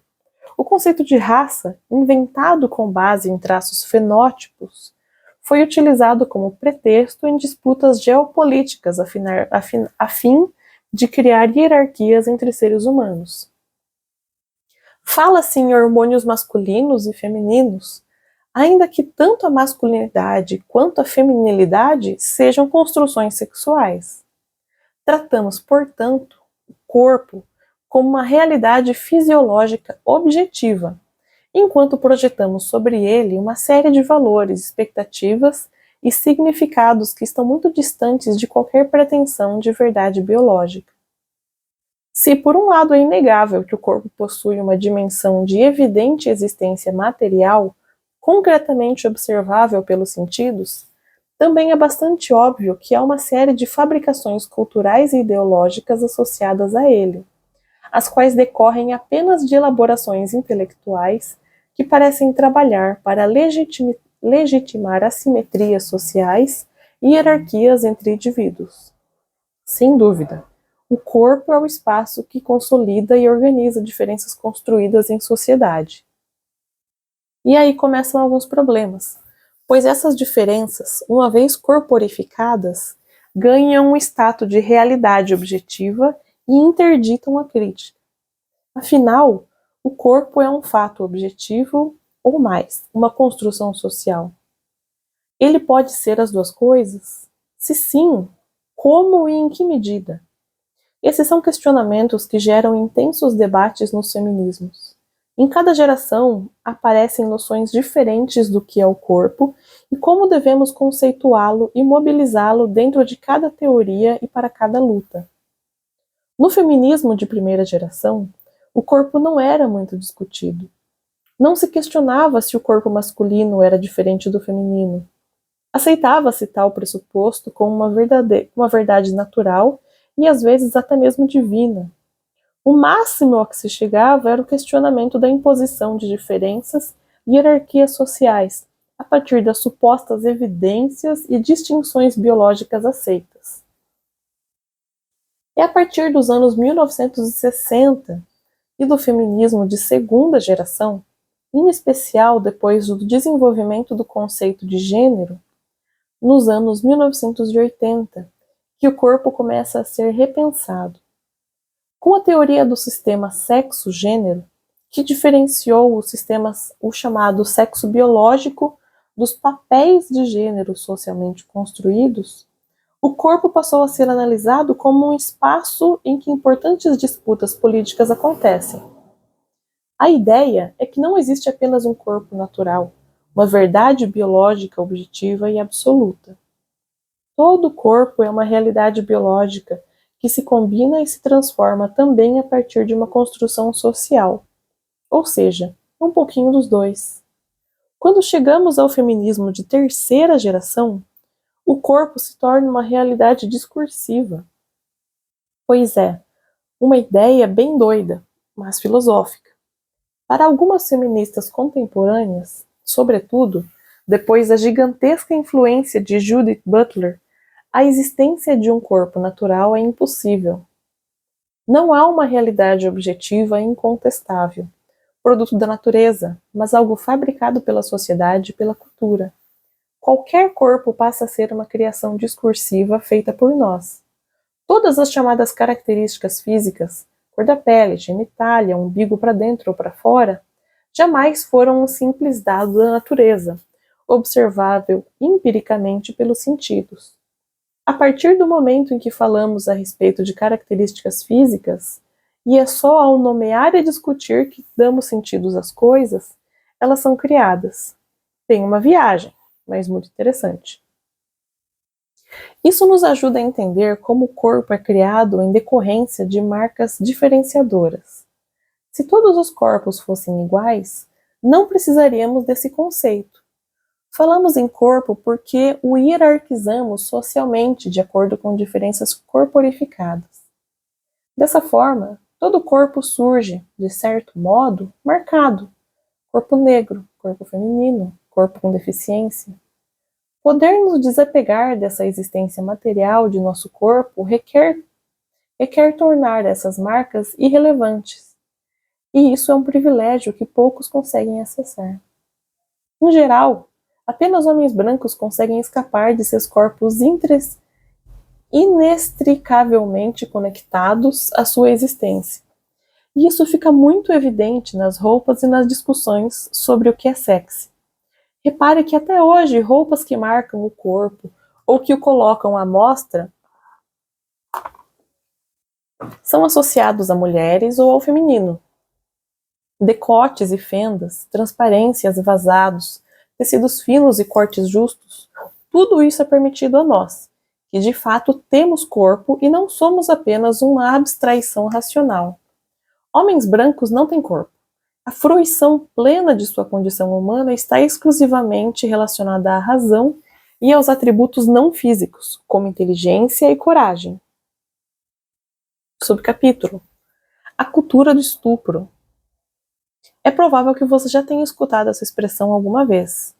O conceito de raça, inventado com base em traços fenótipos, foi utilizado como pretexto em disputas geopolíticas a fim de criar hierarquias entre seres humanos. Fala-se em hormônios masculinos e femininos, ainda que tanto a masculinidade quanto a feminilidade sejam construções sexuais. Tratamos, portanto, o corpo como uma realidade fisiológica objetiva, enquanto projetamos sobre ele uma série de valores, expectativas e significados que estão muito distantes de qualquer pretensão de verdade biológica. Se, por um lado, é inegável que o corpo possui uma dimensão de evidente existência material, concretamente observável pelos sentidos, também é bastante óbvio que há uma série de fabricações culturais e ideológicas associadas a ele, as quais decorrem apenas de elaborações intelectuais que parecem trabalhar para legitimar assimetrias sociais e hierarquias entre indivíduos. Sem dúvida, o corpo é o espaço que consolida e organiza diferenças construídas em sociedade. E aí começam alguns problemas, pois essas diferenças, uma vez corporificadas, ganham um status de realidade objetiva e interditam a crítica. Afinal, o corpo é um fato objetivo ou mais, uma construção social. Ele pode ser as duas coisas? Se sim, como e em que medida? Esses são questionamentos que geram intensos debates nos feminismos. Em cada geração, aparecem noções diferentes do que é o corpo e como devemos conceituá-lo e mobilizá-lo dentro de cada teoria e para cada luta. No feminismo de primeira geração, o corpo não era muito discutido. Não se questionava se o corpo masculino era diferente do feminino. Aceitava-se tal pressuposto como uma verdade natural e às vezes até mesmo divina. O máximo a que se chegava era o questionamento da imposição de diferenças e hierarquias sociais, a partir das supostas evidências e distinções biológicas aceitas. É a partir dos anos 1960 e do feminismo de segunda geração, em especial depois do desenvolvimento do conceito de gênero, nos anos 1980, que o corpo começa a ser repensado. Com a teoria do sistema sexo-gênero, que diferenciou o chamado sexo biológico dos papéis de gênero socialmente construídos, o corpo passou a ser analisado como um espaço em que importantes disputas políticas acontecem. A ideia é que não existe apenas um corpo natural, uma verdade biológica objetiva e absoluta. Todo corpo é uma realidade biológica que se combina e se transforma também a partir de uma construção social, ou seja, um pouquinho dos dois. Quando chegamos ao feminismo de terceira geração, o corpo se torna uma realidade discursiva. Pois é, uma ideia bem doida, mas filosófica. Para algumas feministas contemporâneas, sobretudo depois da gigantesca influência de Judith Butler, a existência de um corpo natural é impossível. Não há uma realidade objetiva e incontestável, produto da natureza, mas algo fabricado pela sociedade e pela cultura. Qualquer corpo passa a ser uma criação discursiva feita por nós. Todas as chamadas características físicas, cor da pele, genitália, umbigo para dentro ou para fora, jamais foram um simples dado da natureza, observável empiricamente pelos sentidos. A partir do momento em que falamos a respeito de características físicas, e é só ao nomear e discutir que damos sentidos às coisas, elas são criadas. Tem uma viagem, mas muito interessante. Isso nos ajuda a entender como o corpo é criado em decorrência de marcas diferenciadoras. Se todos os corpos fossem iguais, não precisaríamos desse conceito. Falamos em corpo porque o hierarquizamos socialmente de acordo com diferenças corporificadas. Dessa forma, todo corpo surge, de certo modo, marcado. Corpo negro, corpo feminino, corpo com deficiência. Poder nos desapegar dessa existência material de nosso corpo requer tornar essas marcas irrelevantes. E isso é um privilégio que poucos conseguem acessar. Em geral, apenas homens brancos conseguem escapar de seus corpos inextricavelmente conectados à sua existência. E isso fica muito evidente nas roupas e nas discussões sobre o que é sexy. Repare que até hoje roupas que marcam o corpo ou que o colocam à mostra são associados a mulheres ou ao feminino. Decotes e fendas, transparências e vazados, tecidos finos e cortes justos, tudo isso é permitido a nós, que de fato temos corpo e não somos apenas uma abstraição racional. Homens brancos não têm corpo. A fruição plena de sua condição humana está exclusivamente relacionada à razão e aos atributos não físicos, como inteligência e coragem. Subcapítulo: A cultura do estupro. É provável que você já tenha escutado essa expressão alguma vez.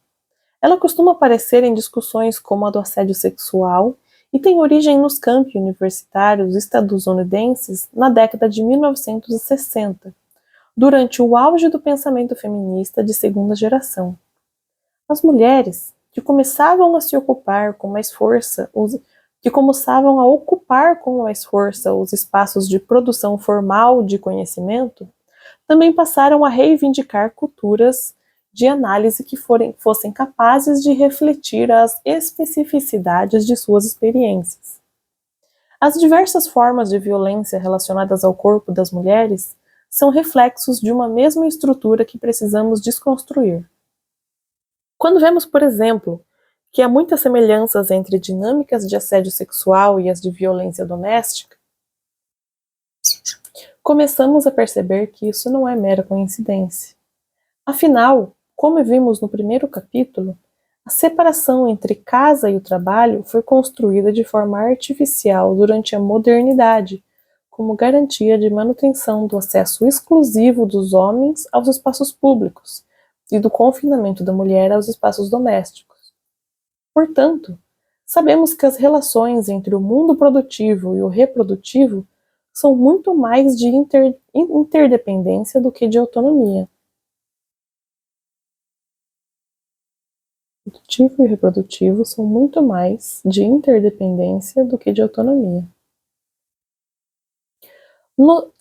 Ela costuma aparecer em discussões como a do assédio sexual e tem origem nos campi universitários estadunidenses na década de 1960, durante o auge do pensamento feminista de segunda geração. As mulheres, que começavam a ocupar com mais força os espaços de produção formal de conhecimento, também passaram a reivindicar culturas de análise que fossem capazes de refletir as especificidades de suas experiências. As diversas formas de violência relacionadas ao corpo das mulheres são reflexos de uma mesma estrutura que precisamos desconstruir. Quando vemos, por exemplo, que há muitas semelhanças entre dinâmicas de assédio sexual e as de violência doméstica, começamos a perceber que isso não é mera coincidência. Afinal, como vimos no primeiro capítulo, a separação entre casa e o trabalho foi construída de forma artificial durante a modernidade, como garantia de manutenção do acesso exclusivo dos homens aos espaços públicos e do confinamento da mulher aos espaços domésticos. Portanto, sabemos que as relações entre o mundo produtivo e o reprodutivo são muito mais de interdependência do que de autonomia. Produtivo e reprodutivo são muito mais de interdependência do que de autonomia.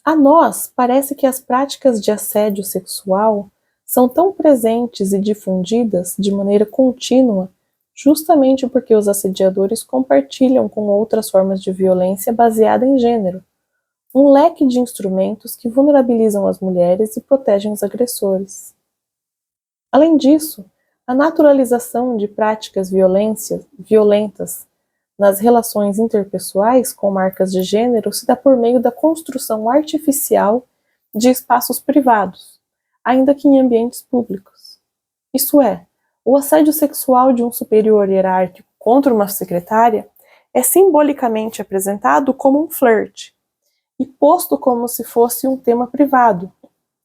A nós parece que as práticas de assédio sexual são tão presentes e difundidas de maneira contínua justamente porque os assediadores compartilham com outras formas de violência baseada em gênero, um leque de instrumentos que vulnerabilizam as mulheres e protegem os agressores. Além disso, a naturalização de práticas violentas nas relações interpessoais com marcas de gênero se dá por meio da construção artificial de espaços privados, ainda que em ambientes públicos. Isso é, o assédio sexual de um superior hierárquico contra uma secretária é simbolicamente apresentado como um flerte e posto como se fosse um tema privado,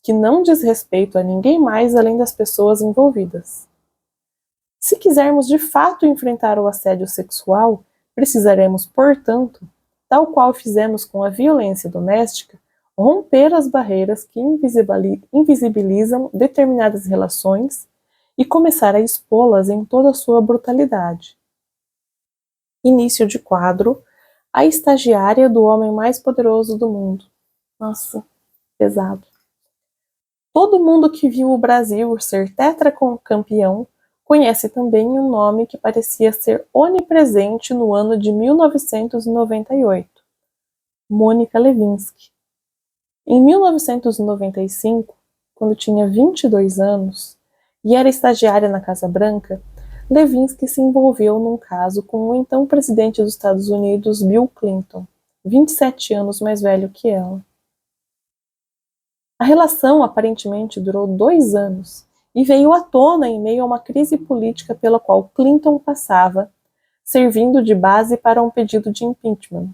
que não diz respeito a ninguém mais além das pessoas envolvidas. Se quisermos de fato enfrentar o assédio sexual, precisaremos, portanto, tal qual fizemos com a violência doméstica, romper as barreiras que invisibilizam determinadas relações e começar a expô-las em toda a sua brutalidade. Início de quadro: a estagiária do homem mais poderoso do mundo. Nossa, pesado. Todo mundo que viu o Brasil ser tetracampeão conhece também um nome que parecia ser onipresente no ano de 1998, Mônica Lewinsky. Em 1995, quando tinha 22 anos e era estagiária na Casa Branca, Lewinsky se envolveu num caso com o então presidente dos Estados Unidos, Bill Clinton, 27 anos mais velho que ela. A relação aparentemente durou 2 anos e veio à tona em meio a uma crise política pela qual Clinton passava, servindo de base para um pedido de impeachment.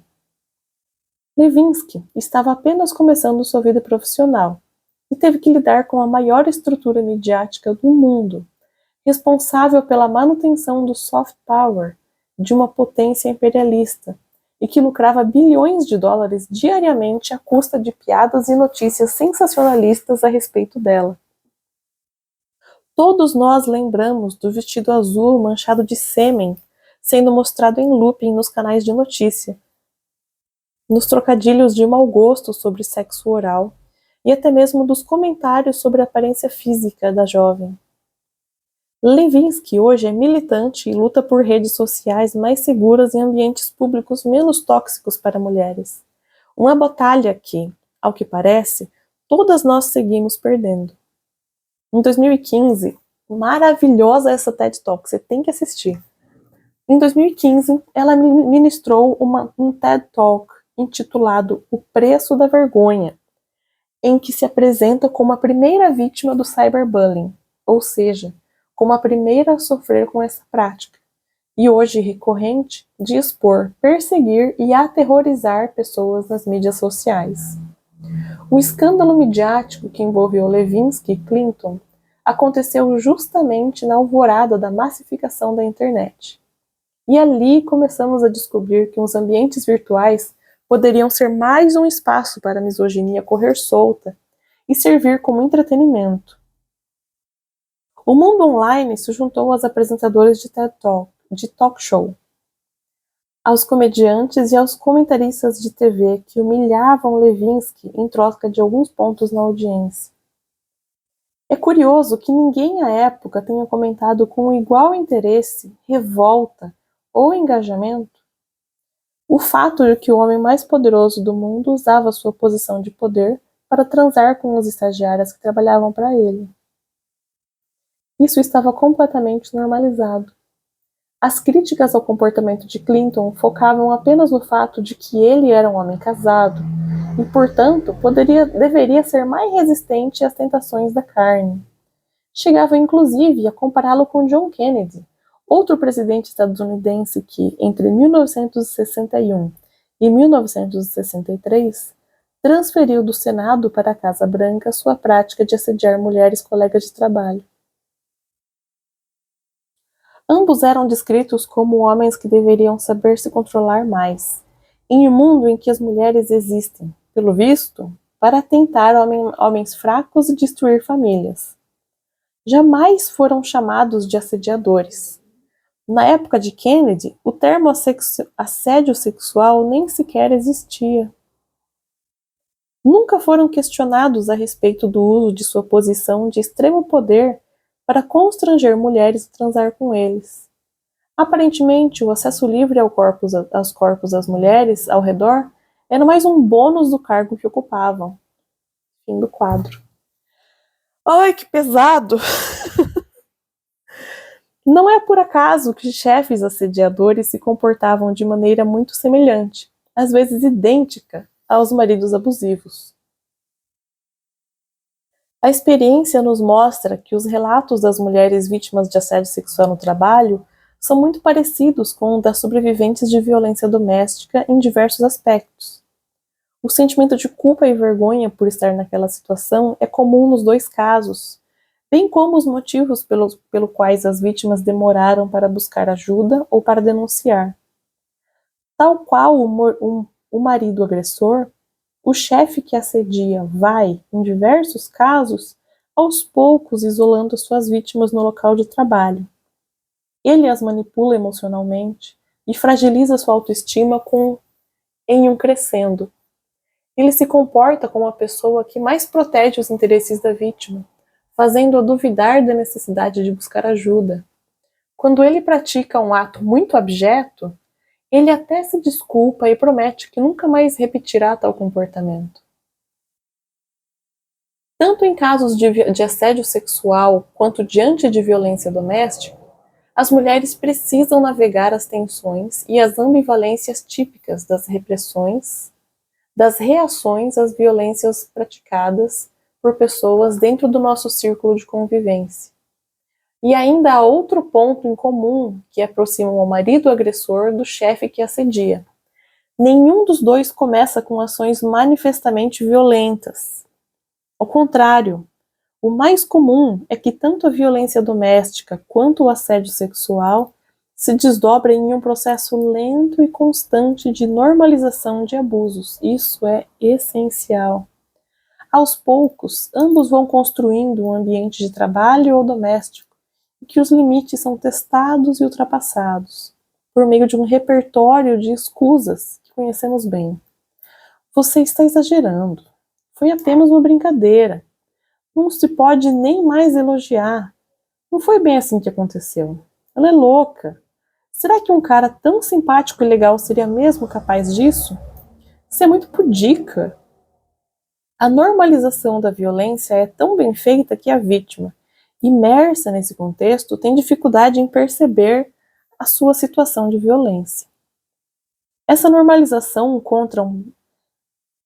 Lewinsky estava apenas começando sua vida profissional e teve que lidar com a maior estrutura midiática do mundo, responsável pela manutenção do soft power de uma potência imperialista e que lucrava bilhões de dólares diariamente à custa de piadas e notícias sensacionalistas a respeito dela. Todos nós lembramos do vestido azul manchado de sêmen sendo mostrado em looping nos canais de notícia, nos trocadilhos de mau gosto sobre sexo oral e até mesmo dos comentários sobre a aparência física da jovem. Lewinsky hoje é militante e luta por redes sociais mais seguras e ambientes públicos menos tóxicos para mulheres. Uma batalha que, ao que parece, todas nós seguimos perdendo. Em 2015, maravilhosa essa TED Talk, você tem que assistir. Em 2015, ela ministrou um TED Talk intitulado O Preço da Vergonha, em que se apresenta como a primeira vítima do cyberbullying, ou seja, como a primeira a sofrer com essa prática, e hoje recorrente de expor, perseguir e aterrorizar pessoas nas mídias sociais. O escândalo midiático que envolveu Lewinsky e Clinton aconteceu justamente na alvorada da massificação da internet. E ali começamos a descobrir que os ambientes virtuais poderiam ser mais um espaço para a misoginia correr solta e servir como entretenimento. O mundo online se juntou aos apresentadores de TED Talk, de talk show, aos comediantes e aos comentaristas de TV que humilhavam Lewinsky em troca de alguns pontos na audiência. É curioso que ninguém à época tenha comentado com igual interesse, revolta ou engajamento o fato de que o homem mais poderoso do mundo usava sua posição de poder para transar com as estagiárias que trabalhavam para ele. Isso estava completamente normalizado. As críticas ao comportamento de Clinton focavam apenas no fato de que ele era um homem casado e, portanto, deveria ser mais resistente às tentações da carne. Chegava inclusive a compará-lo com John Kennedy, outro presidente estadunidense que, entre 1961 e 1963, transferiu do Senado para a Casa Branca sua prática de assediar mulheres colegas de trabalho. Ambos eram descritos como homens que deveriam saber se controlar mais, em um mundo em que as mulheres existem, pelo visto, para tentar homens fracos e destruir famílias. Jamais foram chamados de assediadores. Na época de Kennedy, o termo assédio sexual nem sequer existia. Nunca foram questionados a respeito do uso de sua posição de extremo poder para constranger mulheres a transar com eles. Aparentemente, o acesso livre aos corpos das mulheres ao redor era mais um bônus do cargo que ocupavam. Fim do quadro. Ai, que pesado! Não é por acaso que chefes assediadores se comportavam de maneira muito semelhante, às vezes idêntica, aos maridos abusivos. A experiência nos mostra que os relatos das mulheres vítimas de assédio sexual no trabalho são muito parecidos com os das sobreviventes de violência doméstica em diversos aspectos. O sentimento de culpa e vergonha por estar naquela situação é comum nos dois casos, bem como os motivos pelo quais as vítimas demoraram para buscar ajuda ou para denunciar. Tal qual o marido agressor, o chefe que assedia vai, em diversos casos, aos poucos isolando suas vítimas no local de trabalho. Ele as manipula emocionalmente e fragiliza sua autoestima em um crescendo. Ele se comporta como a pessoa que mais protege os interesses da vítima, fazendo-a duvidar da necessidade de buscar ajuda. Quando ele pratica um ato muito abjeto, ele até se desculpa e promete que nunca mais repetirá tal comportamento. Tanto em casos de assédio sexual quanto diante de violência doméstica, as mulheres precisam navegar as tensões e as ambivalências típicas das reações às violências praticadas por pessoas dentro do nosso círculo de convivência. E ainda há outro ponto em comum que aproxima o marido agressor do chefe que assedia. Nenhum dos dois começa com ações manifestamente violentas. Ao contrário, o mais comum é que tanto a violência doméstica quanto o assédio sexual se desdobrem em um processo lento e constante de normalização de abusos. Isso é essencial. Aos poucos, ambos vão construindo um ambiente de trabalho ou doméstico em que os limites são testados e ultrapassados, por meio de um repertório de escusas que conhecemos bem. Você está exagerando. Foi apenas uma brincadeira. Não se pode nem mais elogiar. Não foi bem assim que aconteceu. Ela é louca. Será que um cara tão simpático e legal seria mesmo capaz disso? Você é muito pudica. A normalização da violência é tão bem feita que a vítima, imersa nesse contexto, tem dificuldade em perceber a sua situação de violência. Essa normalização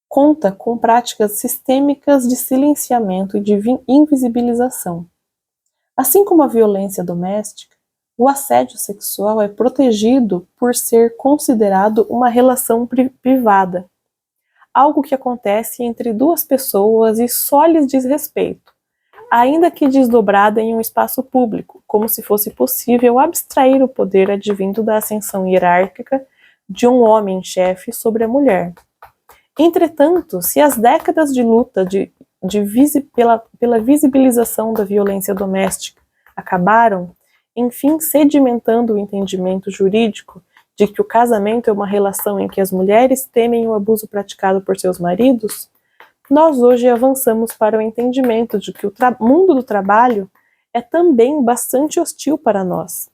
conta com práticas sistêmicas de silenciamento e de invisibilização. Assim como a violência doméstica, o assédio sexual é protegido por ser considerado uma relação privada, algo que acontece entre duas pessoas e só lhes diz respeito, ainda que desdobrada em um espaço público, como se fosse possível abstrair o poder advindo da ascensão hierárquica de um homem-chefe sobre a mulher. Entretanto, se as décadas de luta pela visibilização da violência doméstica acabaram, enfim sedimentando o entendimento jurídico de que o casamento é uma relação em que as mulheres temem o abuso praticado por seus maridos, nós hoje avançamos para o entendimento de que o mundo do trabalho é também bastante hostil para nós,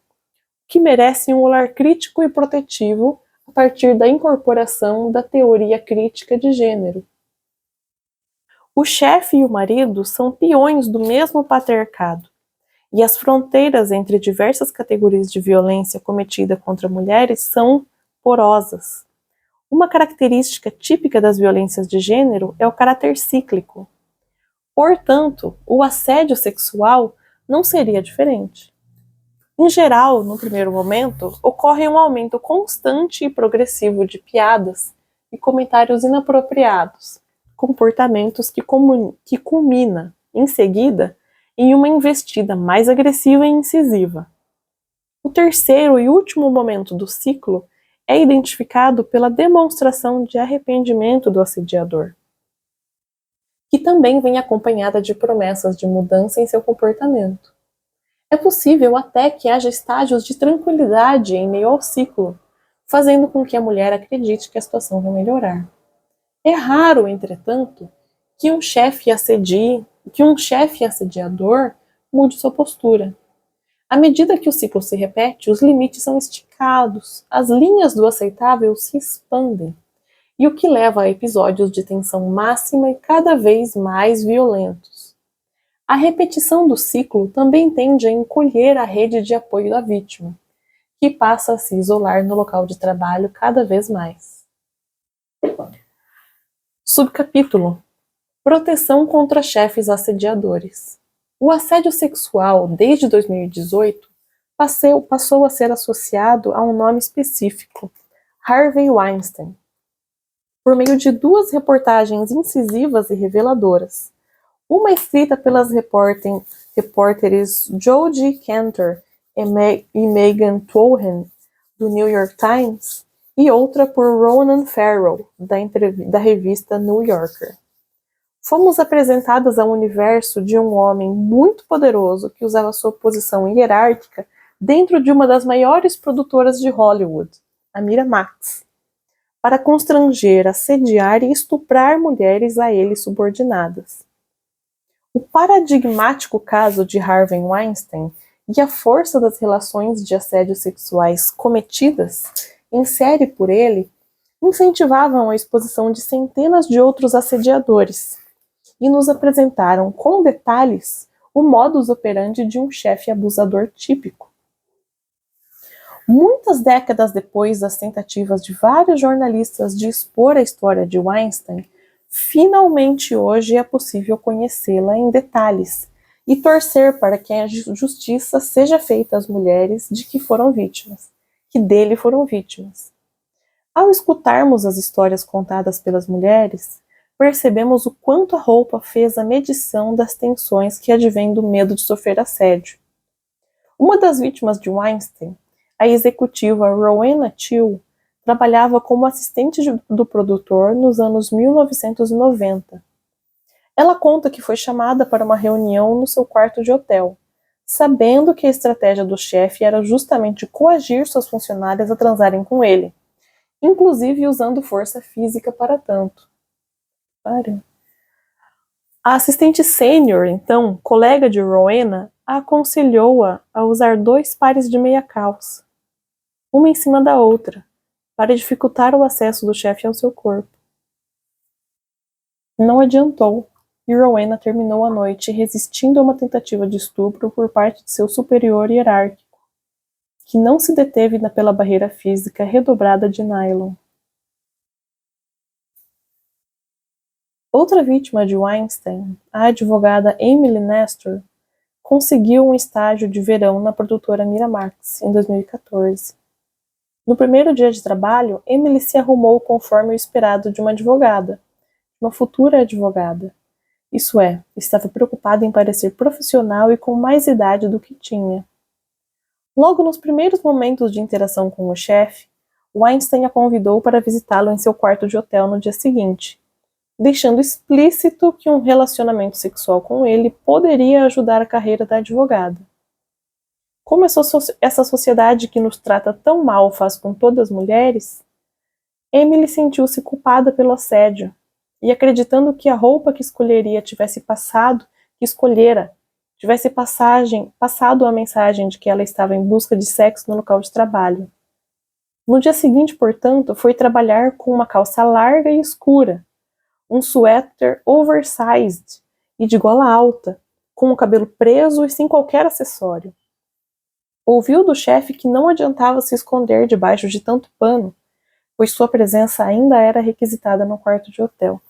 que merece um olhar crítico e protetivo a partir da incorporação da teoria crítica de gênero. O chefe e o marido são peões do mesmo patriarcado, e as fronteiras entre diversas categorias de violência cometida contra mulheres são porosas. Uma característica típica das violências de gênero é o caráter cíclico. Portanto, o assédio sexual não seria diferente. Em geral, no primeiro momento, ocorre um aumento constante e progressivo de piadas e comentários inapropriados, comportamentos que culmina, em seguida, em uma investida mais agressiva e incisiva. O terceiro e último momento do ciclo é identificado pela demonstração de arrependimento do assediador, que também vem acompanhada de promessas de mudança em seu comportamento. É possível até que haja estágios de tranquilidade em meio ao ciclo, fazendo com que a mulher acredite que a situação vai melhorar. É raro, entretanto, que um chefe assediador mude sua postura. À medida que o ciclo se repete, os limites são esticados, as linhas do aceitável se expandem, e o que leva a episódios de tensão máxima e cada vez mais violentos. A repetição do ciclo também tende a encolher a rede de apoio da vítima, que passa a se isolar no local de trabalho cada vez mais. Subcapítulo: Proteção contra chefes assediadores. O assédio sexual, desde 2018, passou a ser associado a um nome específico, Harvey Weinstein, por meio de duas reportagens incisivas e reveladoras. Uma escrita pelas repórteres Jodie Cantor e Megan Twohen, do New York Times, e outra por Ronan Farrow, da revista New Yorker. Fomos apresentadas ao universo de um homem muito poderoso que usava sua posição hierárquica dentro de uma das maiores produtoras de Hollywood, a Miramax, para constranger, assediar e estuprar mulheres a ele subordinadas. O paradigmático caso de Harvey Weinstein e a força das relações de assédio sexuais cometidas em série por ele incentivavam a exposição de centenas de outros assediadores e nos apresentaram com detalhes o modus operandi de um chefe abusador típico. Muitas décadas depois das tentativas de vários jornalistas de expor a história de Weinstein, finalmente hoje é possível conhecê-la em detalhes e torcer para que a justiça seja feita às mulheres que dele foram vítimas. Ao escutarmos as histórias contadas pelas mulheres, percebemos o quanto a roupa fez a medição das tensões que advêm do medo de sofrer assédio. Uma das vítimas de Weinstein, a executiva Rowena Till, trabalhava como assistente do produtor nos anos 1990. Ela conta que foi chamada para uma reunião no seu quarto de hotel, sabendo que a estratégia do chefe era justamente coagir suas funcionárias a transarem com ele, inclusive usando força física para tanto. A assistente sênior, então, colega de Rowena, aconselhou-a a usar 2 pares de meia calça, uma em cima da outra, para dificultar o acesso do chefe ao seu corpo. Não adiantou, e Rowena terminou a noite resistindo a uma tentativa de estupro por parte de seu superior hierárquico, que não se deteve pela barreira física redobrada de nylon. Outra vítima de Weinstein, a advogada Emily Nestor, conseguiu um estágio de verão na produtora Miramax em 2014. No primeiro dia de trabalho, Emily se arrumou conforme o esperado de uma advogada, uma futura advogada. Isso é, estava preocupada em parecer profissional e com mais idade do que tinha. Logo nos primeiros momentos de interação com o chefe, Weinstein a convidou para visitá-lo em seu quarto de hotel no dia seguinte, deixando explícito que um relacionamento sexual com ele poderia ajudar a carreira da advogada. Como essa sociedade que nos trata tão mal faz com todas as mulheres, Emily sentiu-se culpada pelo assédio, e acreditando que a roupa que escolheria tivesse passado a mensagem de que ela estava em busca de sexo no local de trabalho. No dia seguinte, portanto, foi trabalhar com uma calça larga e escura, um suéter oversized e de gola alta, com o cabelo preso e sem qualquer acessório. Ouviu do chefe que não adiantava se esconder debaixo de tanto pano, pois sua presença ainda era requisitada no quarto de hotel.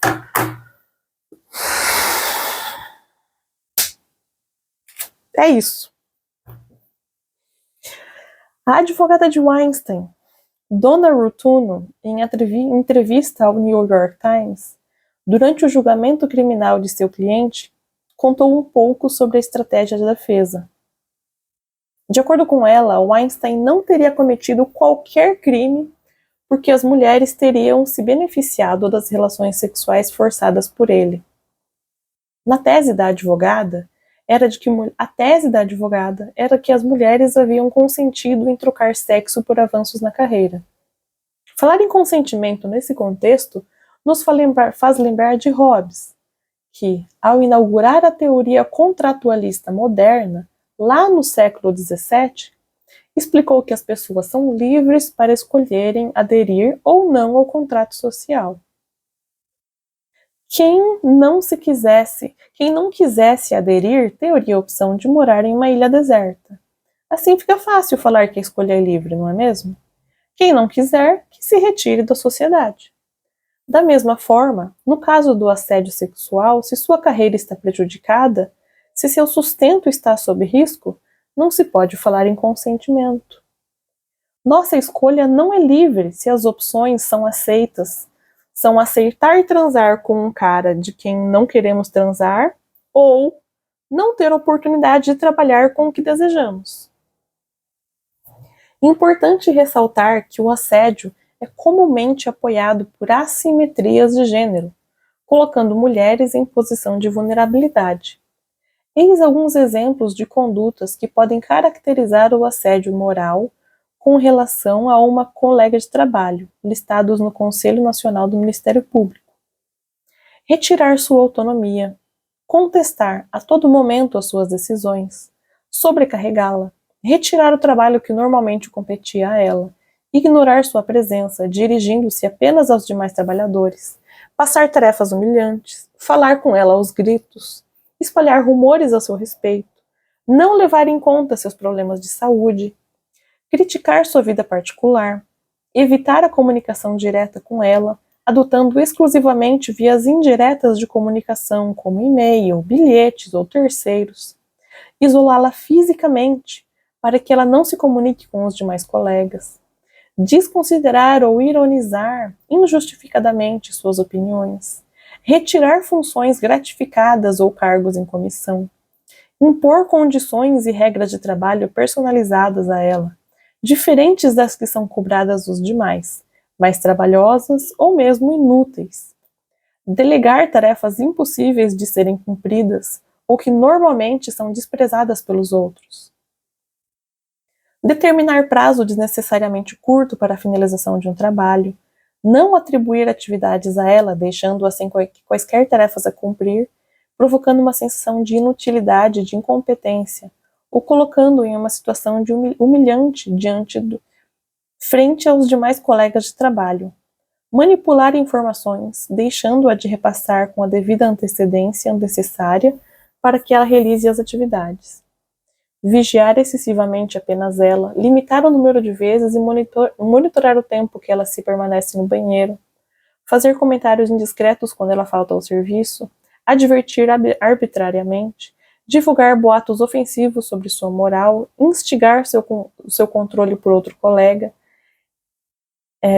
É isso. A advogada de Weinstein, Donna Rotuno, em entrevista ao New York Times, durante o julgamento criminal de seu cliente, contou um pouco sobre a estratégia de defesa. De acordo com ela, Weinstein não teria cometido qualquer crime porque as mulheres teriam se beneficiado das relações sexuais forçadas por ele. A tese da advogada era que as mulheres haviam consentido em trocar sexo por avanços na carreira. Falar em consentimento nesse contexto nos faz lembrar de Hobbes, que, ao inaugurar a teoria contratualista moderna, lá no século XVII, explicou que as pessoas são livres para escolherem aderir ou não ao contrato social. Quem não quisesse aderir, teria a opção de morar em uma ilha deserta. Assim fica fácil falar que a escolha é livre, não é mesmo? Quem não quiser, que se retire da sociedade. Da mesma forma, no caso do assédio sexual, se sua carreira está prejudicada, se seu sustento está sob risco, não se pode falar em consentimento. Nossa escolha não é livre se as opções são aceitar transar com um cara de quem não queremos transar ou não ter oportunidade de trabalhar com o que desejamos. Importante ressaltar que o assédio é comumente apoiado por assimetrias de gênero, colocando mulheres em posição de vulnerabilidade. Eis alguns exemplos de condutas que podem caracterizar o assédio moral com relação a uma colega de trabalho, listados no Conselho Nacional do Ministério Público. Retirar sua autonomia, contestar a todo momento as suas decisões, sobrecarregá-la, retirar o trabalho que normalmente competia a ela, ignorar sua presença, dirigindo-se apenas aos demais trabalhadores, passar tarefas humilhantes, falar com ela aos gritos, espalhar rumores a seu respeito, não levar em conta seus problemas de saúde, criticar sua vida particular, evitar a comunicação direta com ela, adotando exclusivamente vias indiretas de comunicação, como e-mail, bilhetes ou terceiros, isolá-la fisicamente, para que ela não se comunique com os demais colegas, desconsiderar ou ironizar injustificadamente suas opiniões, retirar funções gratificadas ou cargos em comissão, impor condições e regras de trabalho personalizadas a ela, diferentes das que são cobradas dos demais, mais trabalhosas ou mesmo inúteis, delegar tarefas impossíveis de serem cumpridas ou que normalmente são desprezadas pelos outros, determinar prazo desnecessariamente curto para a finalização de um trabalho, não atribuir atividades a ela, deixando-a sem quaisquer tarefas a cumprir, provocando uma sensação de inutilidade, de incompetência, ou colocando-o em uma situação de humilhante frente aos demais colegas de trabalho, manipular informações, deixando-a de repassar com a devida antecedência necessária para que ela realize as atividades. Vigiar excessivamente apenas ela, limitar o número de vezes e monitorar o tempo que ela se permanece no banheiro, fazer comentários indiscretos quando ela falta ao serviço, advertir arbitrariamente, divulgar boatos ofensivos sobre sua moral, instigar seu controle por outro colega,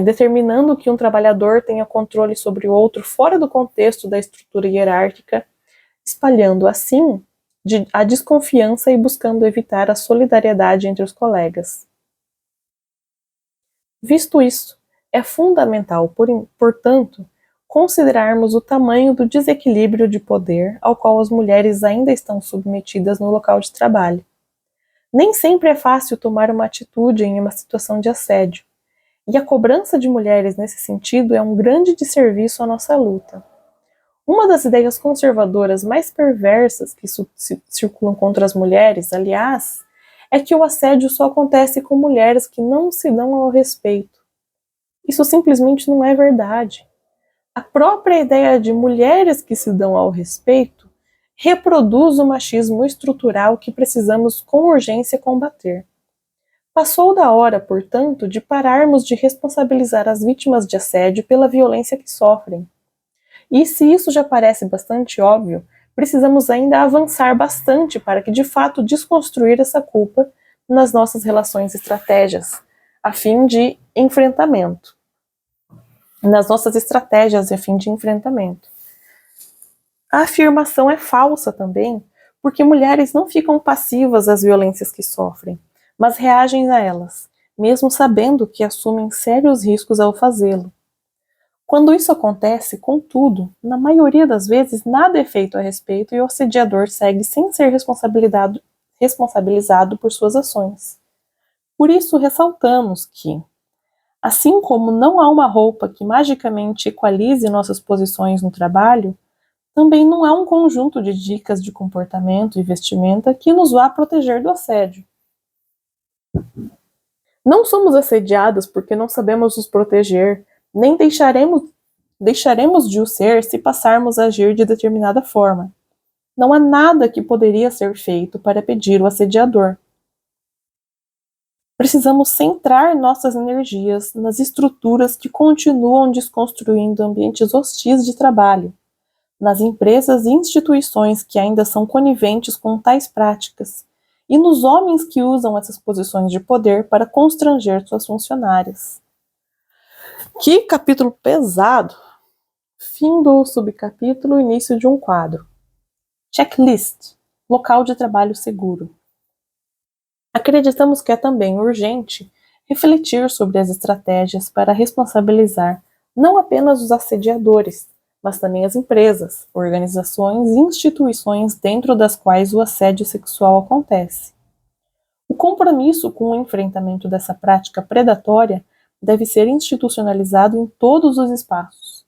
determinando que um trabalhador tenha controle sobre o outro fora do contexto da estrutura hierárquica, espalhando assim a desconfiança e buscando evitar a solidariedade entre os colegas. Visto isso, é fundamental, portanto, considerarmos o tamanho do desequilíbrio de poder ao qual as mulheres ainda estão submetidas no local de trabalho. Nem sempre é fácil tomar uma atitude em uma situação de assédio, e a cobrança de mulheres nesse sentido é um grande desserviço à nossa luta. Uma das ideias conservadoras mais perversas que circulam contra as mulheres, aliás, é que o assédio só acontece com mulheres que não se dão ao respeito. Isso simplesmente não é verdade. A própria ideia de mulheres que se dão ao respeito reproduz o machismo estrutural que precisamos com urgência combater. Passou da hora, portanto, de pararmos de responsabilizar as vítimas de assédio pela violência que sofrem. E se isso já parece bastante óbvio, precisamos ainda avançar bastante para que de fato desconstruir essa culpa nas nossas relações e estratégias, a fim de enfrentamento. Nas nossas estratégias a fim de enfrentamento. A afirmação é falsa também, porque mulheres não ficam passivas às violências que sofrem, mas reagem a elas, mesmo sabendo que assumem sérios riscos ao fazê-lo. Quando isso acontece, contudo, na maioria das vezes nada é feito a respeito e o assediador segue sem ser responsabilizado por suas ações. Por isso ressaltamos que, assim como não há uma roupa que magicamente equalize nossas posições no trabalho, também não há um conjunto de dicas de comportamento e vestimenta que nos vá proteger do assédio. Não somos assediadas porque não sabemos nos proteger, nem deixaremos de o ser se passarmos a agir de determinada forma. Não há nada que poderia ser feito para pedir o assediador. Precisamos centrar nossas energias nas estruturas que continuam desconstruindo ambientes hostis de trabalho, nas empresas e instituições que ainda são coniventes com tais práticas, e nos homens que usam essas posições de poder para constranger suas funcionárias. Que capítulo pesado! Fim do subcapítulo, início de um quadro. Checklist. Local de trabalho seguro. Acreditamos que é também urgente refletir sobre as estratégias para responsabilizar não apenas os assediadores, mas também as empresas, organizações e instituições dentro das quais o assédio sexual acontece. O compromisso com o enfrentamento dessa prática predatória deve ser institucionalizado em todos os espaços.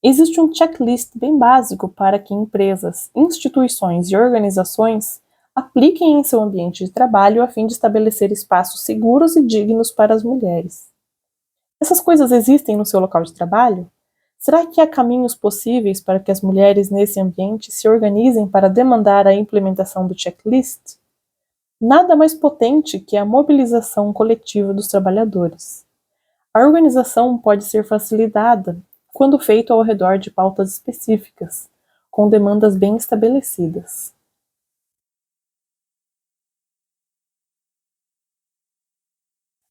Existe um checklist bem básico para que empresas, instituições e organizações apliquem em seu ambiente de trabalho a fim de estabelecer espaços seguros e dignos para as mulheres. Essas coisas existem no seu local de trabalho? Será que há caminhos possíveis para que as mulheres nesse ambiente se organizem para demandar a implementação do checklist? Nada mais potente que a mobilização coletiva dos trabalhadores. A organização pode ser facilitada quando feito ao redor de pautas específicas, com demandas bem estabelecidas.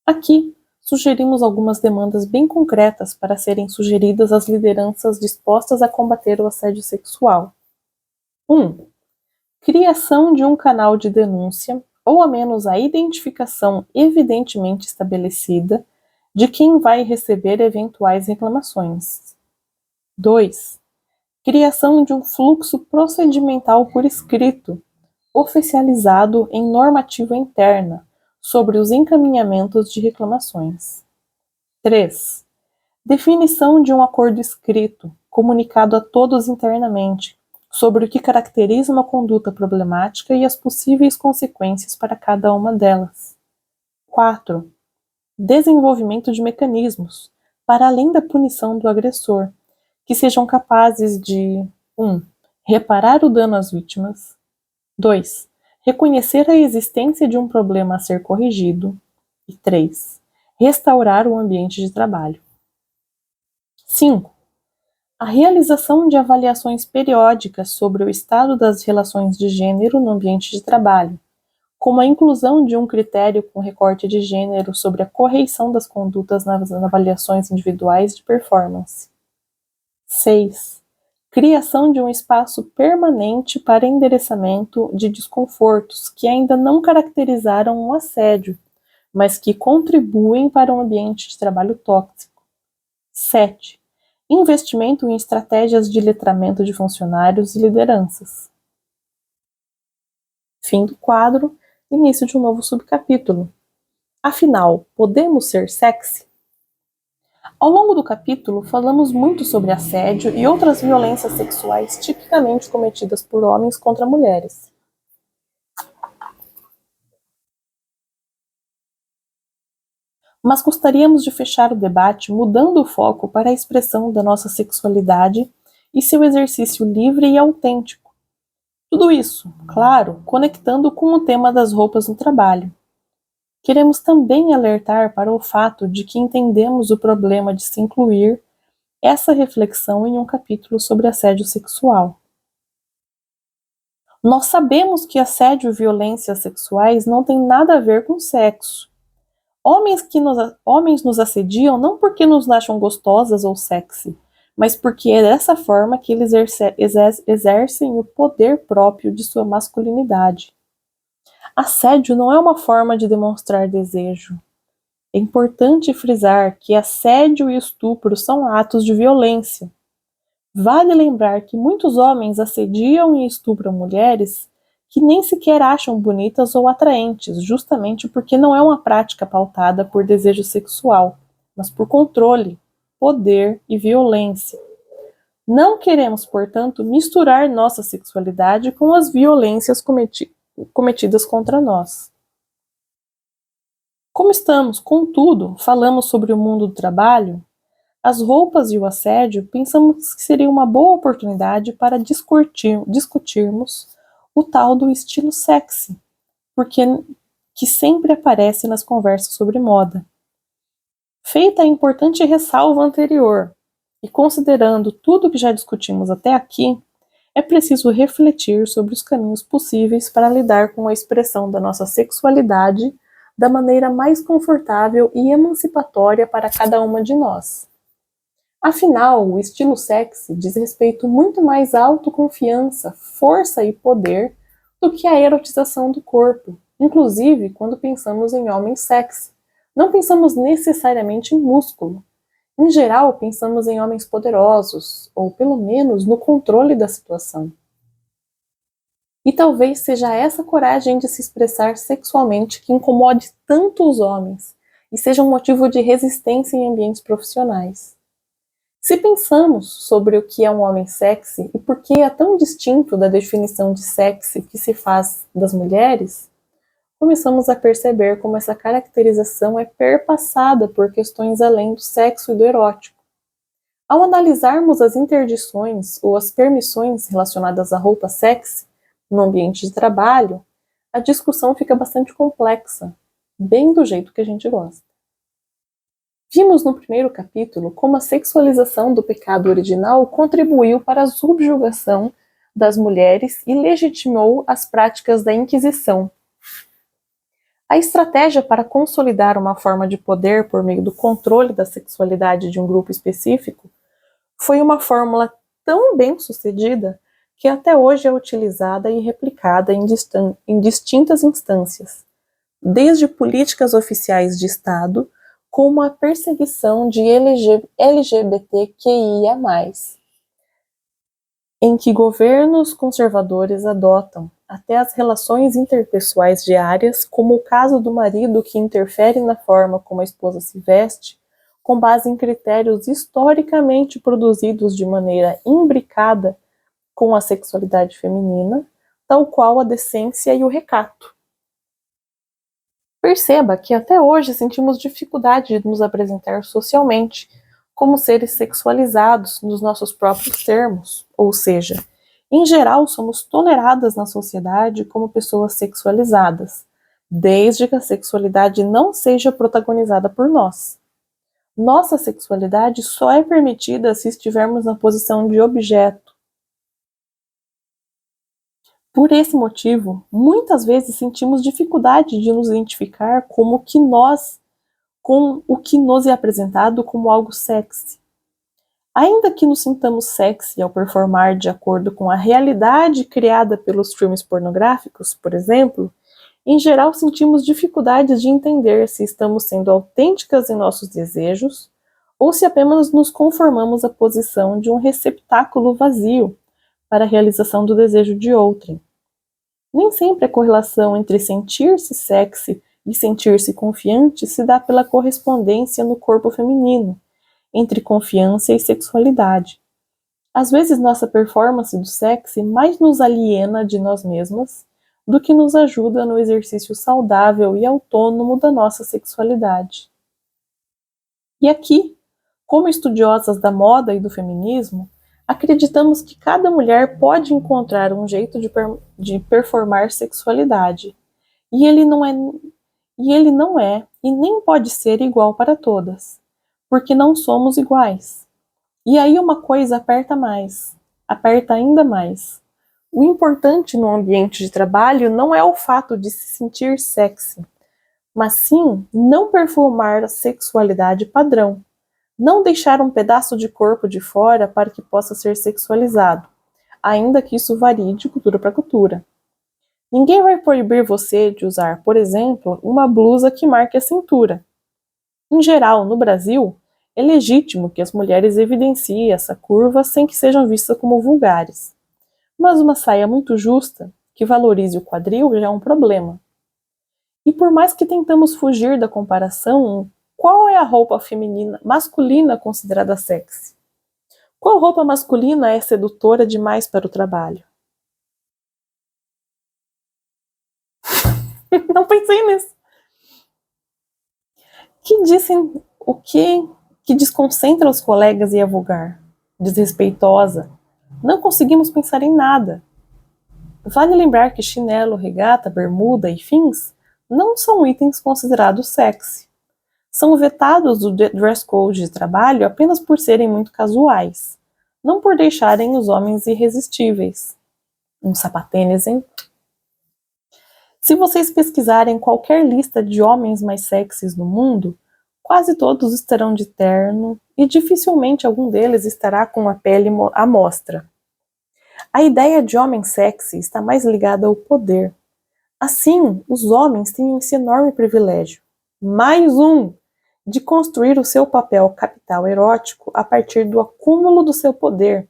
Aqui, sugerimos algumas demandas bem concretas para serem sugeridas às lideranças dispostas a combater o assédio sexual. 1. Criação de um canal de denúncia, ou ao menos a identificação evidentemente estabelecida de quem vai receber eventuais reclamações. 2. Criação de um fluxo procedimental por escrito, oficializado em normativa interna, sobre os encaminhamentos de reclamações. 3. Definição de um acordo escrito, comunicado a todos internamente, sobre o que caracteriza uma conduta problemática e as possíveis consequências para cada uma delas. 4. Desenvolvimento de mecanismos, para além da punição do agressor, que sejam capazes de 1. Reparar o dano às vítimas. 2. Reconhecer a existência de um problema a ser corrigido. E 3. Restaurar o ambiente de trabalho. 5. A realização de avaliações periódicas sobre o estado das relações de gênero no ambiente de trabalho, como a inclusão de um critério com recorte de gênero sobre a correção das condutas nas avaliações individuais de performance. 6. Criação de um espaço permanente para endereçamento de desconfortos que ainda não caracterizaram um assédio, mas que contribuem para um ambiente de trabalho tóxico. 7. Investimento em estratégias de letramento de funcionários e lideranças. Fim do quadro, início de um novo subcapítulo. Afinal, podemos ser sexy? Ao longo do capítulo, falamos muito sobre assédio e outras violências sexuais tipicamente cometidas por homens contra mulheres. Mas gostaríamos de fechar o debate mudando o foco para a expressão da nossa sexualidade e seu exercício livre e autêntico. Tudo isso, claro, conectando com o tema das roupas no trabalho. Queremos também alertar para o fato de que entendemos o problema de se incluir essa reflexão em um capítulo sobre assédio sexual. Nós sabemos que assédio e violências sexuais não têm nada a ver com sexo. Homens nos assediam não porque nos acham gostosas ou sexy, mas porque é dessa forma que eles exercem o poder próprio de sua masculinidade. Assédio não é uma forma de demonstrar desejo. É importante frisar que assédio e estupro são atos de violência. Vale lembrar que muitos homens assediam e estupram mulheres que nem sequer acham bonitas ou atraentes, justamente porque não é uma prática pautada por desejo sexual, mas por controle, poder e violência. Não queremos, portanto, misturar nossa sexualidade com as violências cometidas contra nós. Como estamos, contudo, falamos sobre o mundo do trabalho, as roupas e o assédio, pensamos que seria uma boa oportunidade para discutirmos o tal do estilo sexy, porque que sempre aparece nas conversas sobre moda. Feita a importante ressalva anterior, e considerando tudo que já discutimos até aqui, é preciso refletir sobre os caminhos possíveis para lidar com a expressão da nossa sexualidade da maneira mais confortável e emancipatória para cada uma de nós. Afinal, o estilo sexy diz respeito muito mais à autoconfiança, força e poder do que à erotização do corpo, inclusive quando pensamos em homens sexy. Não pensamos necessariamente em músculo. Em geral, pensamos em homens poderosos, ou pelo menos no controle da situação. E talvez seja essa coragem de se expressar sexualmente que incomode tanto os homens e seja um motivo de resistência em ambientes profissionais. Se pensamos sobre o que é um homem sexy e por que é tão distinto da definição de sexy que se faz das mulheres, começamos a perceber como essa caracterização é perpassada por questões além do sexo e do erótico. Ao analisarmos as interdições ou as permissões relacionadas à roupa sexy no ambiente de trabalho, a discussão fica bastante complexa, bem do jeito que a gente gosta. Vimos no primeiro capítulo como a sexualização do pecado original contribuiu para a subjugação das mulheres e legitimou as práticas da Inquisição. A estratégia para consolidar uma forma de poder por meio do controle da sexualidade de um grupo específico foi uma fórmula tão bem sucedida que até hoje é utilizada e replicada em distintas instâncias, desde políticas oficiais de Estado como a perseguição de LGBTQIA+, em que governos conservadores adotam até as relações interpessoais diárias, como o caso do marido que interfere na forma como a esposa se veste, com base em critérios historicamente produzidos de maneira imbricada com a sexualidade feminina, tal qual a decência e o recato. Perceba que até hoje sentimos dificuldade de nos apresentar socialmente como seres sexualizados nos nossos próprios termos, ou seja, em geral somos toleradas na sociedade como pessoas sexualizadas, desde que a sexualidade não seja protagonizada por nós. Nossa sexualidade só é permitida se estivermos na posição de objeto. Por esse motivo, muitas vezes sentimos dificuldade de nos identificar com o que nos é apresentado como algo sexy. Ainda que nos sintamos sexy ao performar de acordo com a realidade criada pelos filmes pornográficos, por exemplo, em geral sentimos dificuldades de entender se estamos sendo autênticas em nossos desejos ou se apenas nos conformamos à posição de um receptáculo vazio para a realização do desejo de outrem. Nem sempre a correlação entre sentir-se sexy e sentir-se confiante se dá pela correspondência no corpo feminino, entre confiança e sexualidade. Às vezes nossa performance do sexy mais nos aliena de nós mesmas do que nos ajuda no exercício saudável e autônomo da nossa sexualidade. E aqui, como estudiosas da moda e do feminismo, Acreditamos que cada mulher pode encontrar um jeito de performar sexualidade, e ele não é e nem pode ser igual para todas, porque não somos iguais. E aí uma coisa aperta ainda mais. O importante no ambiente de trabalho não é o fato de se sentir sexy, mas sim não performar a sexualidade padrão, não deixar um pedaço de corpo de fora para que possa ser sexualizado, ainda que isso varie de cultura para cultura. Ninguém vai proibir você de usar, por exemplo, uma blusa que marque a cintura. Em geral, no Brasil, é legítimo que as mulheres evidenciem essa curva sem que sejam vistas como vulgares. Mas uma saia muito justa, que valorize o quadril, já é um problema. E por mais que tentamos fugir da comparação, qual é a roupa feminina, masculina considerada sexy? Qual roupa masculina é sedutora demais para o trabalho? Não pensei nisso. Que dizem o que desconcentra os colegas e é vulgar, desrespeitosa. Não conseguimos pensar em nada. Vale lembrar que chinelo, regata, bermuda e fins não são itens considerados sexy. São vetados do dress code de trabalho apenas por serem muito casuais, não por deixarem os homens irresistíveis. Um sapatênis, hein? Se vocês pesquisarem qualquer lista de homens mais sexys no mundo, quase todos estarão de terno e dificilmente algum deles estará com a pele à mostra. A ideia de homem sexy está mais ligada ao poder. Assim, os homens têm esse enorme privilégio, mais um, de construir o seu papel capital erótico a partir do acúmulo do seu poder,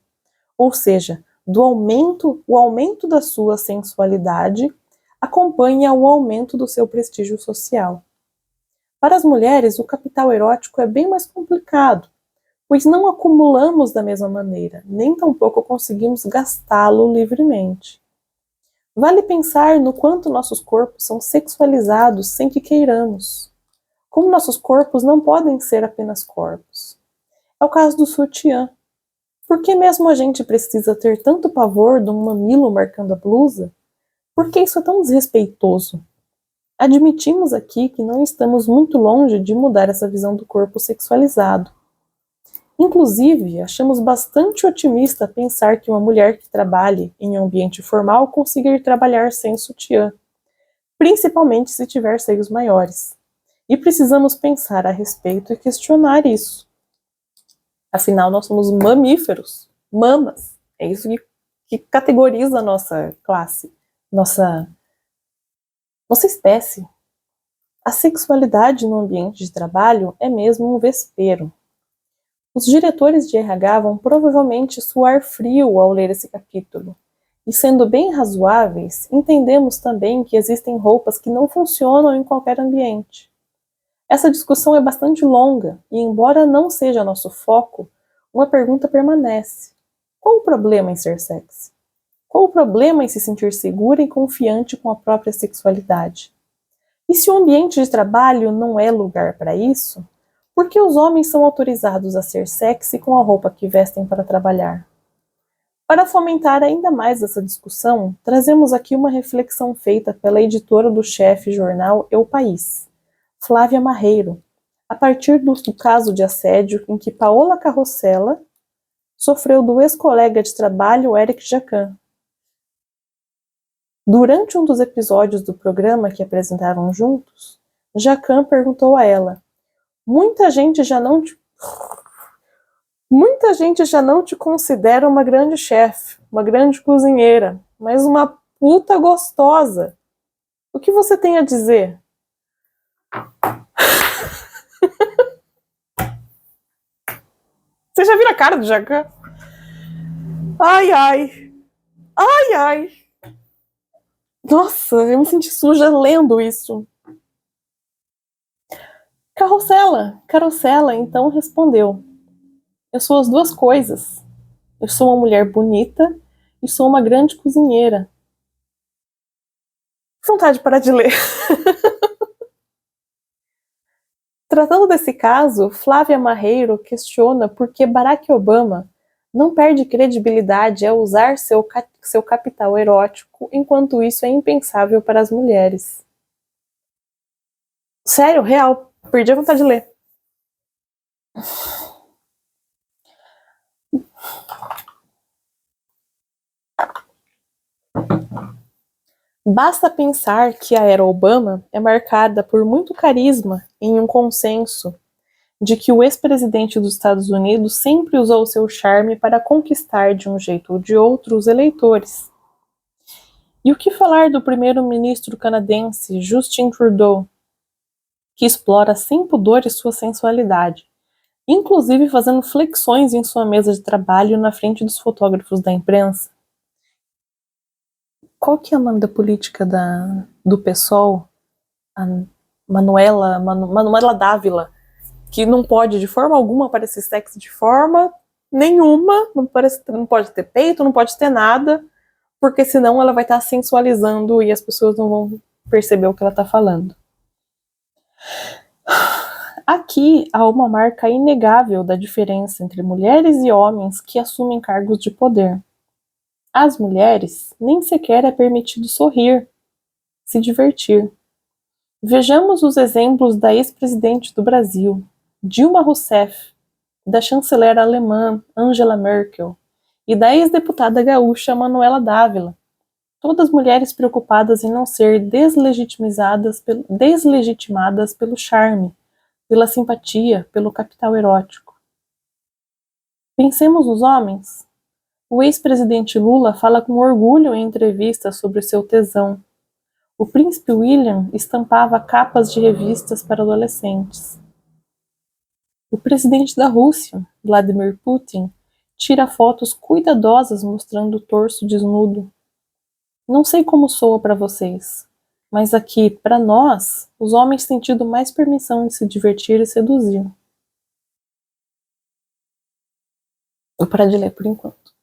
ou seja, o aumento da sua sensualidade acompanha o aumento do seu prestígio social. Para as mulheres, o capital erótico é bem mais complicado, pois não acumulamos da mesma maneira, nem tampouco conseguimos gastá-lo livremente. Vale pensar no quanto nossos corpos são sexualizados sem que queiramos. Como nossos corpos não podem ser apenas corpos. É o caso do sutiã. Por que mesmo a gente precisa ter tanto pavor de um mamilo marcando a blusa? Por que isso é tão desrespeitoso? Admitimos aqui que não estamos muito longe de mudar essa visão do corpo sexualizado. Inclusive, achamos bastante otimista pensar que uma mulher que trabalhe em um ambiente formal consiga ir trabalhar sem sutiã, principalmente se tiver seios maiores. E precisamos pensar a respeito e questionar isso. Afinal, nós somos mamíferos, mamas. É isso que categoriza a nossa classe, nossa espécie. A sexualidade no ambiente de trabalho é mesmo um vespeiro. Os diretores de RH vão provavelmente suar frio ao ler esse capítulo. E sendo bem razoáveis, entendemos também que existem roupas que não funcionam em qualquer ambiente. Essa discussão é bastante longa e, embora não seja nosso foco, uma pergunta permanece. Qual o problema em ser sexy? Qual o problema em se sentir segura e confiante com a própria sexualidade? E se o ambiente de trabalho não é lugar para isso, por que os homens são autorizados a ser sexy com a roupa que vestem para trabalhar? Para fomentar ainda mais essa discussão, trazemos aqui uma reflexão feita pela editora do chefe jornal Eu País, Flávia Marreiro, a partir do caso de assédio em que Paola Carrossela sofreu do ex-colega de trabalho Eric Jacquin. Durante um dos episódios do programa que apresentaram juntos, Jacquin perguntou a ela: Muita gente já não te considera uma grande chefe, uma grande cozinheira, mas uma puta gostosa. O que você tem a dizer? Você já viu a cara do Jacquin? Ai, ai. Ai, ai. Nossa, eu me senti suja lendo isso. Carrossela então respondeu: Eu sou as duas coisas. Eu sou uma mulher bonita e sou uma grande cozinheira. Vontade de parar de ler. Tratando desse caso, Flávia Marreiro questiona por que Barack Obama, Não perde credibilidade ao usar seu capital erótico, enquanto isso é impensável para as mulheres. Sério, real, perdi a vontade de ler. Basta pensar que a era Obama é marcada por muito carisma em um consenso de que o ex-presidente dos Estados Unidos sempre usou seu charme para conquistar de um jeito ou de outro os eleitores. E o que falar do primeiro-ministro canadense Justin Trudeau, que explora sem pudores sua sensualidade, inclusive fazendo flexões em sua mesa de trabalho na frente dos fotógrafos da imprensa? Qual que é o nome da política do PSOL? A Manuela Dávila, que não pode de forma alguma parecer sexy de forma nenhuma, não pode ter peito, não pode ter nada, porque senão ela vai estar sensualizando e as pessoas não vão perceber o que ela está falando. Aqui há uma marca inegável da diferença entre mulheres e homens que assumem cargos de poder. Às mulheres nem sequer é permitido sorrir, se divertir. Vejamos os exemplos da ex-presidente do Brasil, Dilma Rousseff, da chanceler alemã Angela Merkel e da ex-deputada gaúcha Manuela Dávila, todas mulheres preocupadas em não ser deslegitimadas pelo charme, pela simpatia, pelo capital erótico. Pensemos nos homens. O ex-presidente Lula fala com orgulho em entrevistas sobre seu tesão. O príncipe William estampava capas de revistas para adolescentes. O presidente da Rússia, Vladimir Putin, tira fotos cuidadosas mostrando o torso desnudo. Não sei como soa para vocês, mas aqui, para nós, os homens têm tido mais permissão de se divertir e seduzir. Vou parar de ler por enquanto.